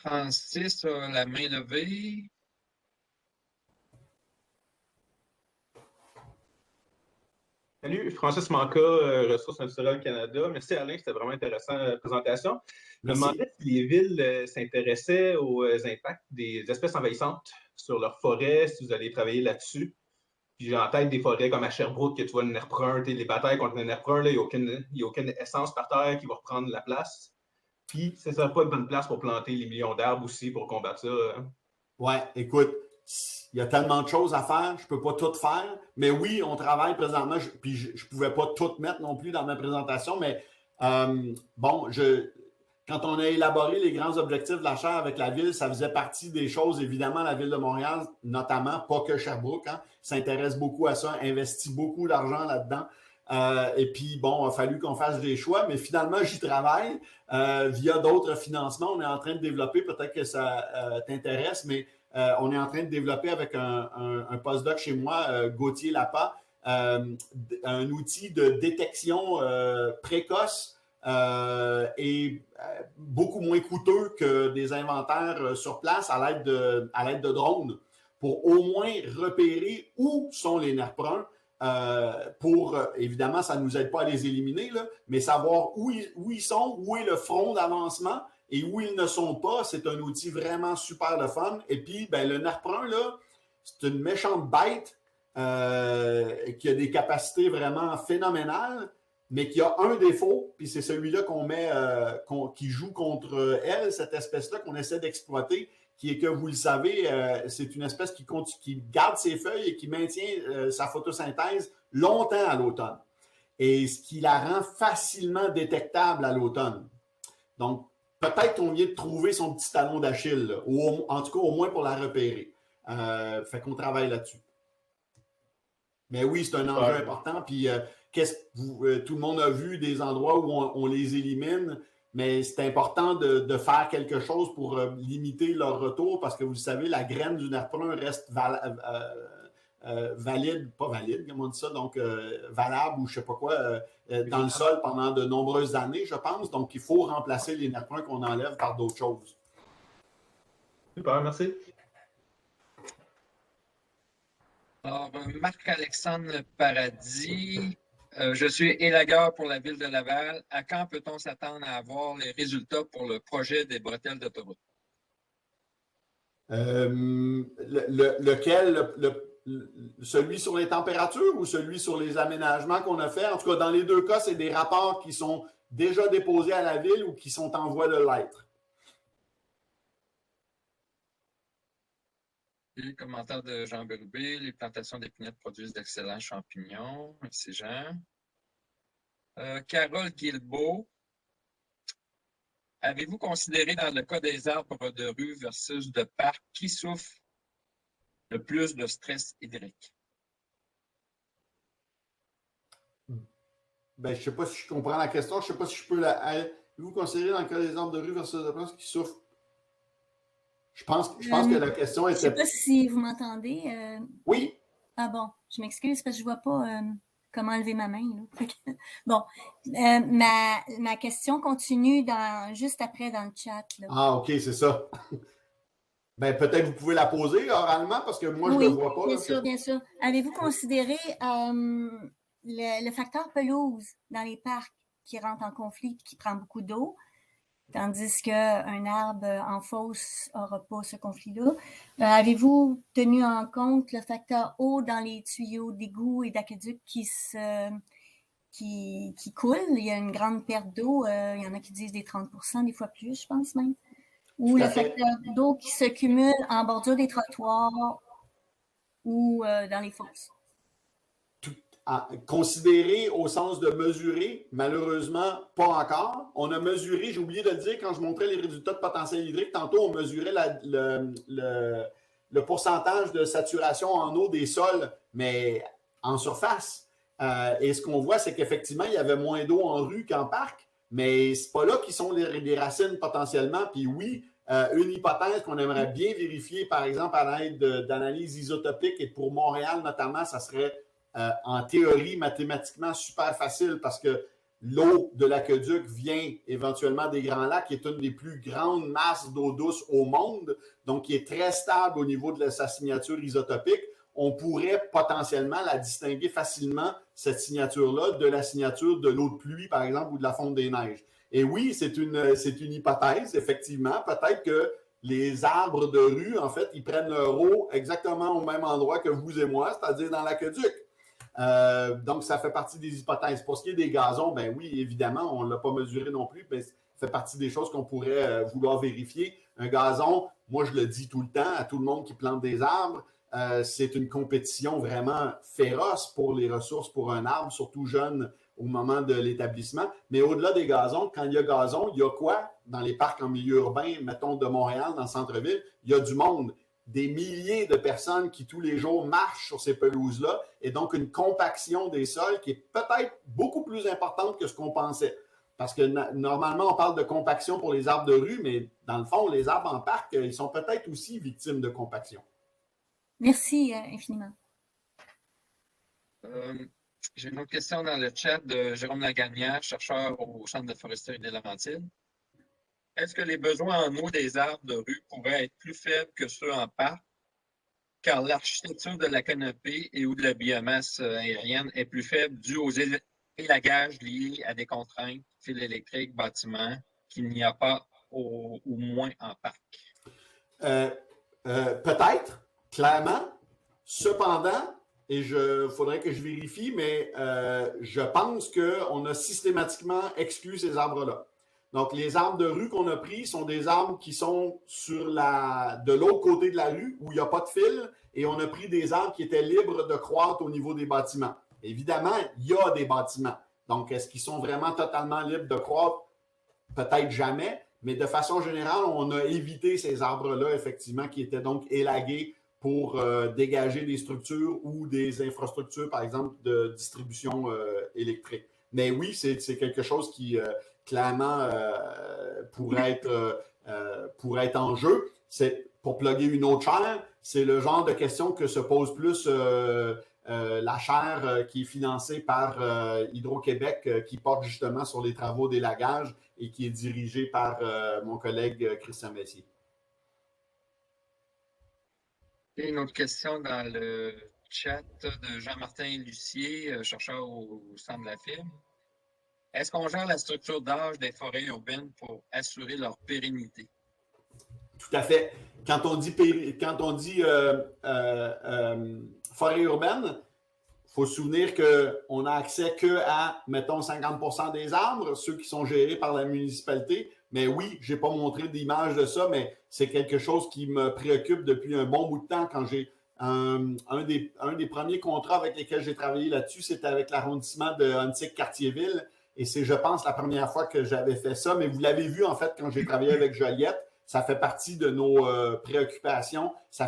Francis a la main levée. Salut, Francis Manca, Ressources naturelles Canada. Merci Alain, c'était vraiment intéressant la présentation. Je me demandais si les villes s'intéressaient aux impacts des espèces envahissantes sur leurs forêts, si vous allez travailler là-dessus. Puis j'ai en tête des forêts comme à Sherbrooke, que tu vois le nerf brun, les batailles contre le nerf brun, il n'y a aucune essence par terre qui va reprendre la place. Puis ça ne serait pas une bonne place pour planter les millions d'arbres aussi pour combattre ça. Hein? Ouais, écoute, il y a tellement de choses à faire, je ne peux pas tout faire. Mais oui, on travaille présentement, puis je ne pouvais pas tout mettre non plus dans ma présentation, mais bon, quand on a élaboré les grands objectifs de la chaire avec la ville, ça faisait partie des choses, évidemment, la ville de Montréal, notamment, pas que Sherbrooke, hein, s'intéresse beaucoup à ça, investit beaucoup d'argent là-dedans. Et puis, bon, il a fallu qu'on fasse des choix, mais finalement, j'y travaille via d'autres financements. On est en train de développer, peut-être que ça t'intéresse, mais on est en train de développer avec un postdoc chez moi, Gauthier Lapa, un outil de détection précoce et beaucoup moins coûteux que des inventaires sur place à l'aide de drones pour au moins repérer où sont les nerfs bruns. Évidemment, ça ne nous aide pas à les éliminer, là, mais savoir où ils sont, où est le front d'avancement et où ils ne sont pas, c'est un outil vraiment super le fun. Et puis, ben, le nerf brun, là, c'est une méchante bête qui a des capacités vraiment phénoménales, mais qui a un défaut, puis c'est celui-là qui joue contre elle, cette espèce-là qu'on essaie d'exploiter, qui est que, vous le savez, c'est une espèce qui garde ses feuilles et qui maintient sa photosynthèse longtemps à l'automne. Et ce qui la rend facilement détectable à l'automne. Donc, peut-être qu'on vient de trouver son petit talon d'Achille, là, ou en tout cas, au moins pour la repérer. Fait qu'on travaille là-dessus. Mais oui, c'est un enjeu important. Puis, tout le monde a vu des endroits où on les élimine, mais c'est important de faire quelque chose pour limiter leur retour parce que vous le savez, la graine du nerf brun reste valide, pas valide, comme on dit ça, donc valable ou je ne sais pas quoi, dans le sol pendant de nombreuses années, je pense. Donc, il faut remplacer les nerfs bruns qu'on enlève par d'autres choses. Super, merci. Alors, Marc-Alexandre Paradis, je suis élagueur pour la Ville de Laval. À quand peut-on s'attendre à avoir les résultats pour le projet des bretelles d'autoroute? Lequel? Celui sur les températures ou celui sur les aménagements qu'on a fait? En tout cas, dans les deux cas, c'est des rapports qui sont déjà déposés à la Ville ou qui sont en voie de l'être. Le commentaire de Jean Bérubé, les plantations d'épinettes produisent d'excellents champignons. Merci Jean. Carole Guilbeault, avez-vous considéré dans le cas des arbres de rue versus de parc qui souffre le plus de stress hydrique? Ben, je ne sais pas si je comprends la question. Je ne sais pas si je peux la. Avez-vous considéré dans le cas des arbres de rue versus de parc qui souffrent? Je pense que la question était. Je ne sais pas si vous m'entendez. Oui. Ah bon, je m'excuse parce que je ne vois pas comment enlever ma main. Là. Bon, ma question continue juste après dans le chat. Là. Ah, OK, c'est ça. Ben, peut-être vous pouvez la poser oralement parce que moi, je ne le vois pas. Bien là, sûr, bien sûr. Avez-vous considéré le facteur pelouse dans les parcs qui rentre en conflit et qui prend beaucoup d'eau? Tandis qu'un arbre en fosse n'aura pas ce conflit-là. Avez-vous tenu en compte le facteur eau dans les tuyaux d'égout et d'aqueduc qui coulent? Il y a une grande perte d'eau. Il y en a qui disent des 30%, des fois plus, je pense même. Ou le facteur d'eau qui se cumule en bordure des trottoirs ou dans les fosses. Considéré au sens de mesurer, malheureusement, pas encore. On a mesuré, j'ai oublié de le dire quand je montrais les résultats de potentiel hydrique, tantôt on mesurait le pourcentage de saturation en eau des sols, mais en surface. Et ce qu'on voit, c'est qu'effectivement, il y avait moins d'eau en rue qu'en parc, mais c'est pas là qu'ils sont les racines potentiellement. Puis oui, une hypothèse qu'on aimerait bien vérifier, par exemple, à l'aide d'analyses isotopiques, et pour Montréal notamment, ça serait en théorie, mathématiquement, super facile parce que l'eau de l'aqueduc vient éventuellement des Grands Lacs, qui est une des plus grandes masses d'eau douce au monde, donc qui est très stable au niveau de sa signature isotopique. On pourrait potentiellement la distinguer facilement, cette signature-là, de la signature de l'eau de pluie, par exemple, ou de la fonte des neiges. Et oui, c'est une hypothèse, effectivement. Peut-être que les arbres de rue, en fait, ils prennent leur eau exactement au même endroit que vous et moi, c'est-à-dire dans l'aqueduc. Donc, ça fait partie des hypothèses. Pour ce qui est des gazons, ben oui, évidemment, on ne l'a pas mesuré non plus, mais ça fait partie des choses qu'on pourrait vouloir vérifier. Un gazon, moi, je le dis tout le temps à tout le monde qui plante des arbres, c'est une compétition vraiment féroce pour les ressources pour un arbre, surtout jeune au moment de l'établissement. Mais au-delà des gazons, quand il y a gazon, il y a quoi dans les parcs en milieu urbain, mettons de Montréal, dans le centre-ville? Il y a du monde. Des milliers de personnes qui tous les jours marchent sur ces pelouses-là et donc une compaction des sols qui est peut-être beaucoup plus importante que ce qu'on pensait. Parce que normalement, on parle de compaction pour les arbres de rue, mais dans le fond, les arbres en parc, ils sont peut-être aussi victimes de compaction. Merci infiniment. J'ai une autre question dans le chat de Jérôme Lagagnère, chercheur au Centre de foresterie des Laurentides. Est-ce que les besoins en eau des arbres de rue pourraient être plus faibles que ceux en parc, car l'architecture de la canopée et ou de la biomasse aérienne est plus faible due aux élagages liés à des contraintes, fils électriques, bâtiments, qu'il n'y a pas ou moins en parc? Peut-être, clairement. Cependant, et il faudrait que je vérifie, mais je pense qu'on a systématiquement exclu ces arbres-là. Donc, les arbres de rue qu'on a pris sont des arbres qui sont de l'autre côté de la rue où il n'y a pas de fil et on a pris des arbres qui étaient libres de croître au niveau des bâtiments. Évidemment, il y a des bâtiments. Donc, est-ce qu'ils sont vraiment totalement libres de croître? Peut-être jamais, mais de façon générale, on a évité ces arbres-là, effectivement, qui étaient donc élagués pour dégager des structures ou des infrastructures, par exemple, de distribution électrique. Mais oui, c'est quelque chose qui clairement pourrait être en jeu. C'est, pour plugger une autre chaire, c'est le genre de question que se pose plus la chaire qui est financée par Hydro-Québec, qui porte justement sur les travaux d'élagage et qui est dirigée par mon collègue Christian Messier. Et une autre question dans le chat de Jean-Martin Lucier, chercheur au Centre de la fibre. Est-ce qu'on gère la structure d'âge des forêts urbaines pour assurer leur pérennité? Tout à fait. Quand on dit forêt urbaine, il faut se souvenir qu'on n'a accès qu'à, mettons, 50% des arbres, ceux qui sont gérés par la municipalité. Mais oui, je n'ai pas montré d'image de ça, mais c'est quelque chose qui me préoccupe depuis un bon bout de temps. Quand j'ai un des premiers contrats avec lesquels j'ai travaillé là-dessus, c'était avec l'arrondissement de Huntsic-Cartierville. Et c'est, je pense, la première fois que j'avais fait ça. Mais vous l'avez vu, en fait, quand j'ai travaillé avec Joliette. Ça fait partie de nos préoccupations. Ça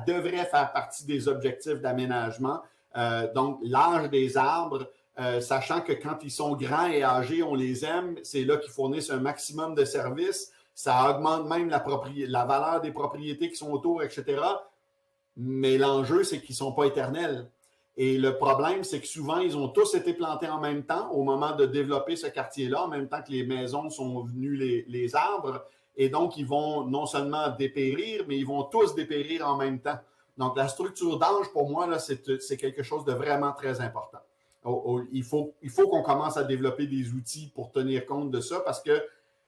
devrait faire partie des objectifs d'aménagement. Donc, l'âge des arbres, sachant que quand ils sont grands et âgés, on les aime, c'est là qu'ils fournissent un maximum de services. Ça augmente même la valeur des propriétés qui sont autour, etc. Mais l'enjeu, c'est qu'ils ne sont pas éternels. Et le problème, c'est que souvent, ils ont tous été plantés en même temps au moment de développer ce quartier-là, en même temps que les maisons sont venues les arbres. Et donc, ils vont non seulement dépérir, mais ils vont tous dépérir en même temps. Donc, la structure d'âge, pour moi, là, c'est quelque chose de vraiment très important. Il faut qu'on commence à développer des outils pour tenir compte de ça parce que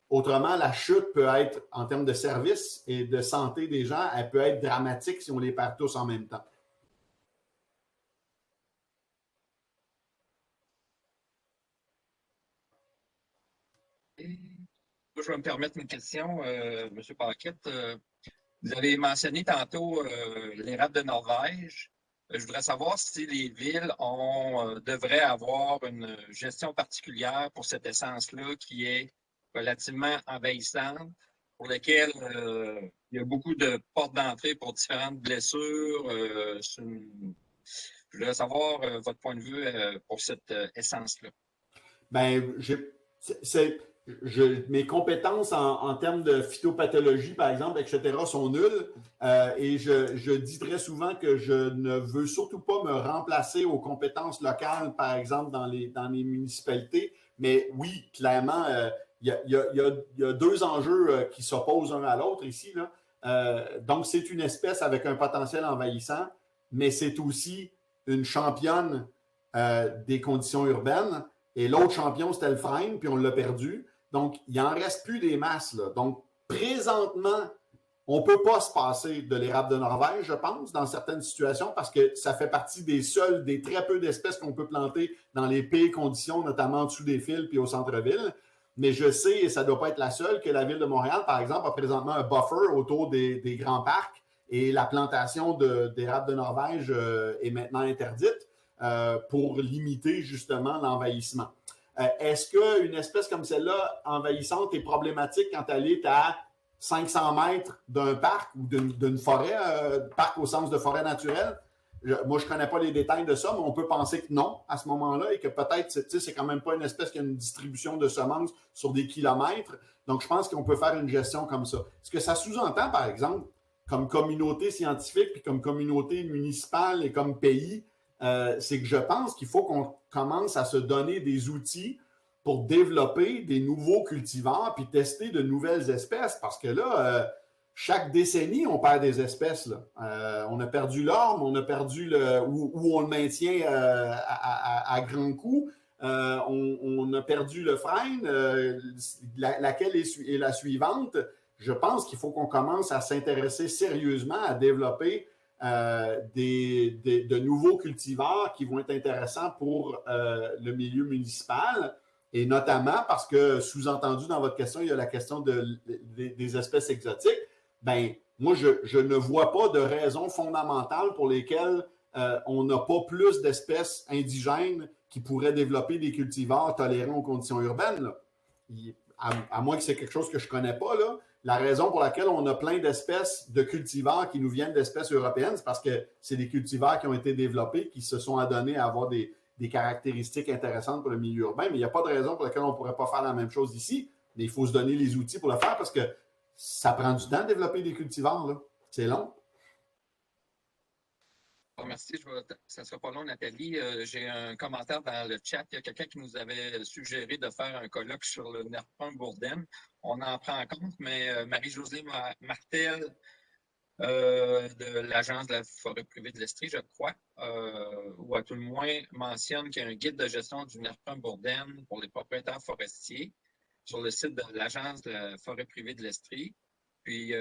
autrement, la chute peut être, en termes de services et de santé des gens, elle peut être dramatique si on les perd tous en même temps. Je vais me permettre une question, M. Paquette. Vous avez mentionné tantôt l'érable de Norvège. Je voudrais savoir si les villes devraient avoir une gestion particulière pour cette essence-là qui est relativement envahissante, pour laquelle il y a beaucoup de portes d'entrée pour différentes blessures. Je voudrais savoir votre point de vue pour cette essence-là. Bien, mes compétences en termes de phytopathologie, par exemple, etc., sont nulles. Et je dis très souvent que je ne veux surtout pas me remplacer aux compétences locales, par exemple, dans les municipalités. Mais oui, clairement, il y a deux enjeux qui s'opposent un à l'autre ici, là. Donc, c'est une espèce avec un potentiel envahissant, mais c'est aussi une championne des conditions urbaines. Et l'autre champion, c'était le frêne, puis on l'a perdu. Donc, il n'en reste plus des masses, là. Donc, présentement, on ne peut pas se passer de l'érable de Norvège, je pense, dans certaines situations, parce que ça fait partie des très peu d'espèces qu'on peut planter dans les pires conditions, notamment en dessous des fils puis au centre-ville. Mais je sais, et ça ne doit pas être la seule, que la Ville de Montréal, par exemple, a présentement un buffer autour des grands parcs et la plantation d'érable de Norvège est maintenant interdite pour limiter justement l'envahissement. Est-ce qu'une espèce comme celle-là, envahissante, est problématique quand elle est à 500 mètres d'un parc ou d'une forêt, parc au sens de forêt naturelle? Moi, je ne connais pas les détails de ça, mais on peut penser que non à ce moment-là et que peut-être, c'est quand même pas une espèce qui a une distribution de semences sur des kilomètres. Donc, je pense qu'on peut faire une gestion comme ça. Ce que ça sous-entend, par exemple, comme communauté scientifique, puis comme communauté municipale et comme pays, c'est que je pense qu'il faut qu'on commence à se donner des outils pour développer des nouveaux cultivars puis tester de nouvelles espèces parce que là, chaque décennie, on perd des espèces. Là. On a perdu l'orme, on a perdu où on le maintient à grands coups. On a perdu le frêne, laquelle est la suivante. Je pense qu'il faut qu'on commence à s'intéresser sérieusement à développer de nouveaux cultivars qui vont être intéressants pour le milieu municipal et notamment parce que, sous-entendu dans votre question, il y a la question des espèces exotiques. Bien, moi, je ne vois pas de raison fondamentale pour lesquelles on n'a pas plus d'espèces indigènes qui pourraient développer des cultivars tolérants aux conditions urbaines. Là. À moins que c'est quelque chose que je ne connais pas, là. La raison pour laquelle on a plein d'espèces de cultivars qui nous viennent d'espèces européennes, c'est parce que c'est des cultivars qui ont été développés, qui se sont adonnés à avoir des caractéristiques intéressantes pour le milieu urbain, mais il n'y a pas de raison pour laquelle on ne pourrait pas faire la même chose ici. il faut se donner les outils pour le faire parce que ça prend du temps de développer des cultivars, là. C'est long. Merci, ça ne sera pas long, Nathalie. J'ai un commentaire dans le chat. Il y a quelqu'un qui nous avait suggéré de faire un colloque sur le nerf bourdaine. On en prend en compte, mais Marie-Josée Martel de l'Agence de la forêt privée de l'Estrie, je crois, ou à tout le moins mentionne qu'il y a un guide de gestion du nerf bourdaine pour les propriétaires forestiers sur le site de l'Agence de la forêt privée de l'Estrie. Puis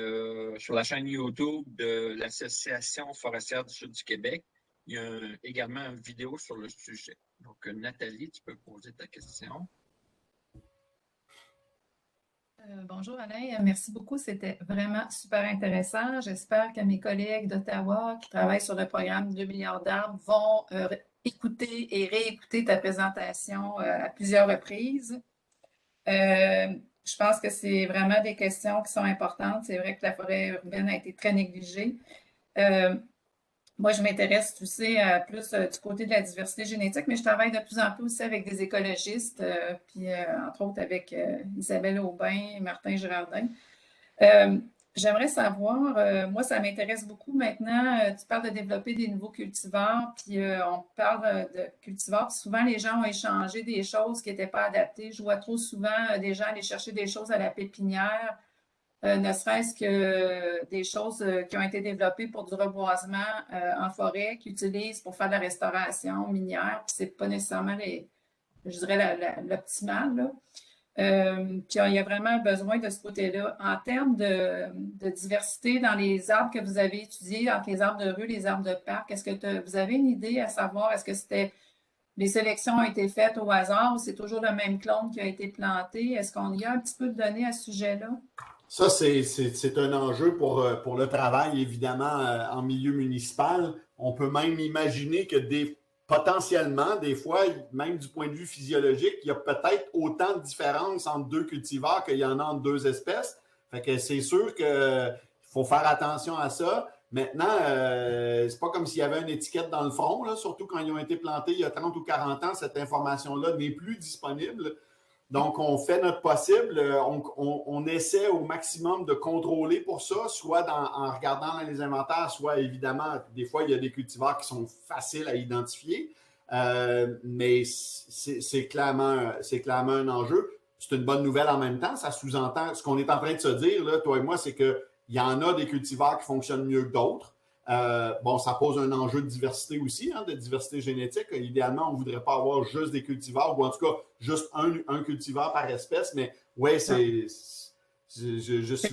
sur la chaîne YouTube de l'Association forestière du Sud du Québec, il y a également une vidéo sur le sujet. Donc, Nathalie, tu peux poser ta question. Bonjour Alain, merci beaucoup. C'était vraiment super intéressant. J'espère que mes collègues d'Ottawa qui travaillent sur le programme 2 milliards d'arbres vont écouter et réécouter ta présentation à plusieurs reprises. Je pense que c'est vraiment des questions qui sont importantes. C'est vrai que la forêt urbaine a été très négligée. Moi, je m'intéresse, tu sais, plus du côté de la diversité génétique, mais je travaille de plus en plus aussi avec des écologistes, puis entre autres avec Isabelle Aubin et Martin Girardin. J'aimerais savoir, moi, ça m'intéresse beaucoup maintenant. Tu parles de développer des nouveaux cultivars, puis on parle de cultivars. Puis souvent, les gens ont échangé des choses qui n'étaient pas adaptées. Je vois trop souvent des gens aller chercher des choses à la pépinière, ne serait-ce que des choses qui ont été développées pour du reboisement en forêt, qu'ils utilisent pour faire de la restauration minière. Puis c'est pas nécessairement, je dirais, l'optimal, là. Puis il y a vraiment besoin de ce côté-là. En termes de diversité dans les arbres que vous avez étudiés, entre les arbres de rue, les arbres de parc, est-ce que vous avez une idée à savoir, est-ce que les sélections ont été faites au hasard ou c'est toujours le même clone qui a été planté? Est-ce qu'on y a un petit peu de données à ce sujet-là? Ça, c'est un enjeu pour le travail, évidemment, en milieu municipal. On peut même imaginer que potentiellement, des fois, même du point de vue physiologique, il y a peut-être autant de différences entre deux cultivars qu'il y en a entre deux espèces. Fait que c'est sûr qu'il faut faire attention à ça. Maintenant, c'est pas comme s'il y avait une étiquette dans le front, là, surtout quand ils ont été plantés il y a 30 ou 40 ans, cette information-là n'est plus disponible. Donc, on fait notre possible. On essaie au maximum de contrôler pour ça, soit en regardant dans les inventaires, soit évidemment, des fois, il y a des cultivars qui sont faciles à identifier. Mais c'est clairement un enjeu. C'est une bonne nouvelle en même temps. Ça sous-entend, ce qu'on est en train de se dire, là, toi et moi, c'est qu'il y en a des cultivars qui fonctionnent mieux que d'autres. Bon, ça pose un enjeu de diversité aussi, hein, de diversité génétique. Idéalement, on ne voudrait pas avoir juste des cultivars, ou en tout cas, juste un cultivar par espèce, mais oui, c'est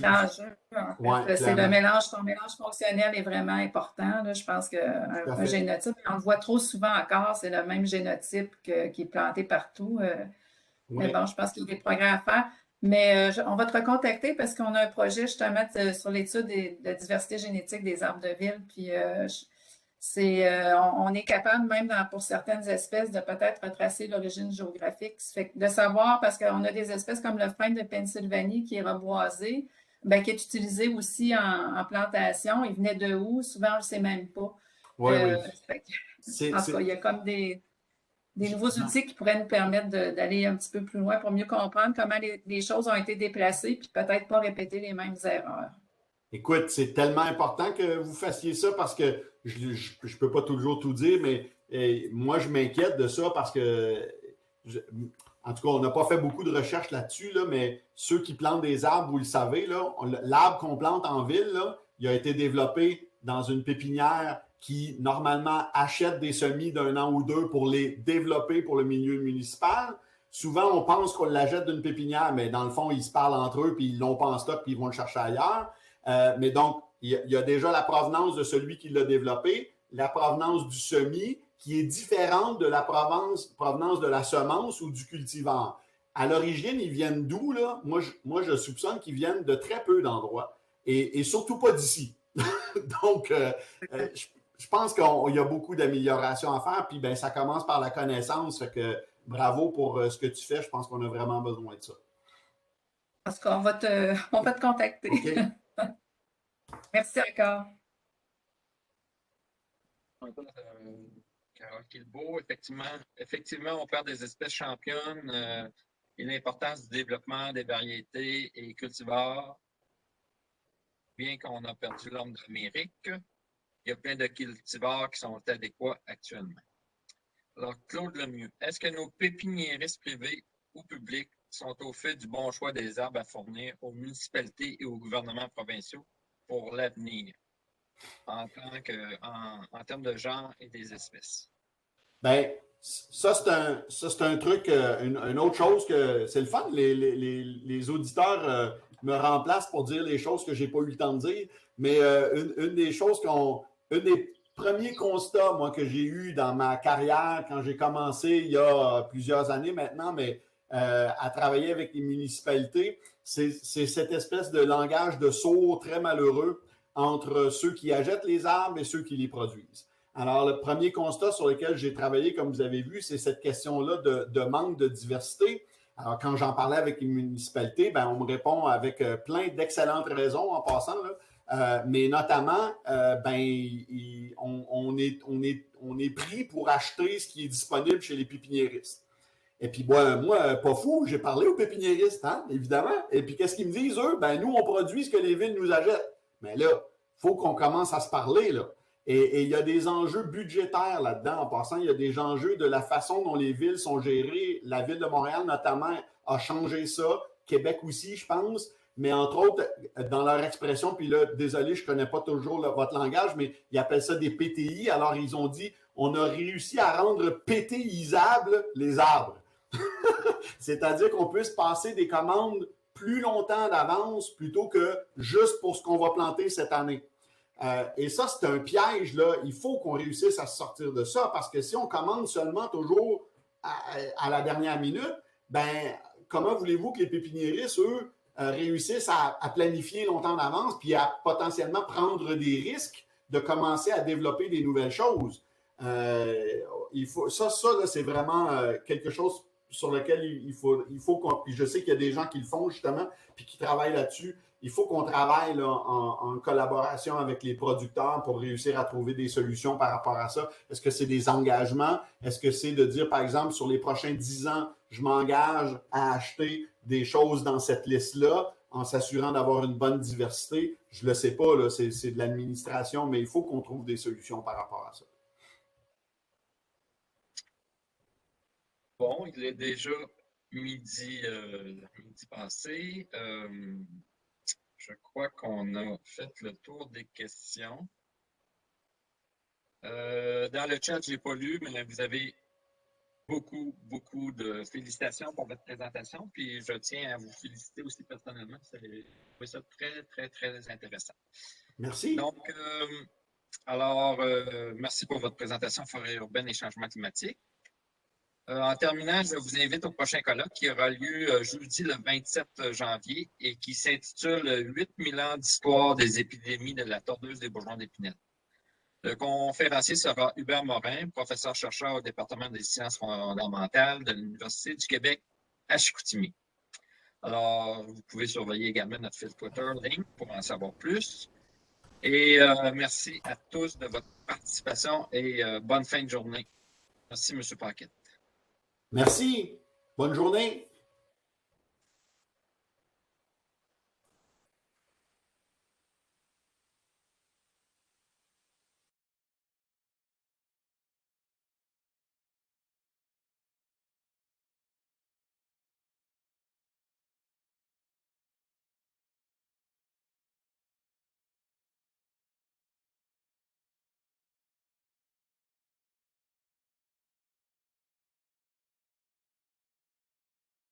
l'enjeu, en fait. C'est ton mélange fonctionnel est vraiment important. Là. Je pense qu'un génotype, on le voit trop souvent encore, c'est le même génotype qui est planté partout. Mais bon, je pense qu'il y a des progrès à faire. Mais on va te recontacter parce qu'on a un projet justement sur l'étude de la diversité génétique des arbres de ville. Puis on est capable même pour certaines espèces de peut-être retracer l'origine géographique. Ça fait de savoir, parce qu'on a des espèces comme le frêne de Pennsylvanie qui est reboisé, bien, qui est utilisé aussi en plantation. Il venait de où? Souvent, on ne le sait même pas. Oui. En tout cas, il y a comme des nouveaux outils qui pourraient nous permettre d'aller un petit peu plus loin pour mieux comprendre comment les choses ont été déplacées puis peut-être pas répéter les mêmes erreurs. Écoute, c'est tellement important que vous fassiez ça parce que je ne peux pas toujours tout dire, mais moi, je m'inquiète de ça parce que, en tout cas, on n'a pas fait beaucoup de recherches là-dessus, là, mais ceux qui plantent des arbres, vous le savez, l'arbre qu'on plante en ville, là, il a été développé dans une pépinière qui, normalement, achète des semis d'un an ou deux pour les développer pour le milieu municipal. Souvent, on pense qu'on l'achète d'une pépinière, mais dans le fond, ils se parlent entre eux, puis ils l'ont pas en stock, puis ils vont le chercher ailleurs. Mais donc, il y a déjà la provenance de celui qui l'a développé, la provenance du semis, qui est différente de la provenance de la semence ou du cultivar. À l'origine, ils viennent d'où, là? Moi, je soupçonne qu'ils viennent de très peu d'endroits, et surtout pas d'ici. Donc, je pense qu'il y a beaucoup d'améliorations à faire, puis ben, ça commence par la connaissance. Fait que bravo pour ce que tu fais. Je pense qu'on a vraiment besoin de ça. Parce qu'on va te contacter. Okay. Merci encore. Carole Guilbeault, effectivement, on perd des espèces championnes et l'importance du développement des variétés et cultivars. Bien qu'on a perdu l'homme d'Amérique, il y a plein de cultivars qui sont adéquats actuellement. Alors, Claude Lemieux, est-ce que nos pépiniéristes privés ou publics sont au fait du bon choix des arbres à fournir aux municipalités et aux gouvernements provinciaux pour l'avenir en termes de genre et des espèces? Bien, ça, c'est un truc, une autre chose que c'est le fun. Les auditeurs me remplacent pour dire les choses que je n'ai pas eu le temps de dire. Mais une des choses un des premiers constats, moi, que j'ai eu dans ma carrière quand j'ai commencé il y a plusieurs années maintenant, mais à travailler avec les municipalités, c'est cette espèce de langage de sourds très malheureux entre ceux qui achètent les arbres et ceux qui les produisent. Alors, le premier constat sur lequel j'ai travaillé, comme vous avez vu, c'est cette question-là de manque de diversité. Alors, quand j'en parlais avec les municipalités, ben, on me répond avec plein d'excellentes raisons en passant, là. Mais notamment, on est pris pour acheter ce qui est disponible chez les pépiniéristes. Et puis, moi, pas fou, j'ai parlé aux pépiniéristes, hein, évidemment. Et puis, qu'est-ce qu'ils me disent, eux? Ben, nous, on produit ce que les villes nous achètent. Mais là, il faut qu'on commence à se parler, là. Et il y a des enjeux budgétaires là-dedans. En passant, il y a des enjeux de la façon dont les villes sont gérées. La ville de Montréal, notamment, a changé ça. Québec aussi, je pense. Mais entre autres, dans leur expression, puis là, désolé, je ne connais pas toujours votre langage, mais ils appellent ça des PTI. Alors, ils ont dit, on a réussi à rendre PTisables les arbres. C'est-à-dire qu'on puisse passer des commandes plus longtemps d'avance plutôt que juste pour ce qu'on va planter cette année. Et ça, c'est un piège, là. Il faut qu'on réussisse à se sortir de ça parce que si on commande seulement toujours à la dernière minute, ben, comment voulez-vous que les pépiniéristes, eux, réussissent à planifier longtemps d'avance puis à potentiellement prendre des risques de commencer à développer des nouvelles choses? Ça là, c'est vraiment quelque chose sur lequel il faut qu'on. Puis je sais qu'il y a des gens qui le font justement, puis qui travaillent là-dessus. Il faut qu'on travaille là, en collaboration avec les producteurs pour réussir à trouver des solutions par rapport à ça. Est-ce que c'est des engagements? Est-ce que c'est de dire, par exemple, sur les prochains 10 ans, je m'engage à acheter des choses dans cette liste-là en s'assurant d'avoir une bonne diversité? Je ne le sais pas, là, c'est de l'administration, mais il faut qu'on trouve des solutions par rapport à ça. Bon, il est déjà midi passé. Je crois qu'on a fait le tour des questions. Dans le chat, je n'ai pas lu, mais vous avez beaucoup de félicitations pour votre présentation. Puis je tiens à vous féliciter aussi personnellement. J'ai trouvé ça très intéressant. Merci. Donc, merci pour votre présentation Forêt urbaine et changement climatique. En terminant, je vous invite au prochain colloque qui aura lieu jeudi le 27 janvier et qui s'intitule 8000 ans d'histoire des épidémies de la tordeuse des bourgeons d'épinette. Le conférencier sera Hubert Morin, professeur-chercheur au département des sciences fondamentales de l'Université du Québec à Chicoutimi. Alors, vous pouvez surveiller également notre fil Twitter, Link, pour en savoir plus. Et merci à tous de votre participation et bonne fin de journée. Merci, M. Paquette. Merci. Bonne journée.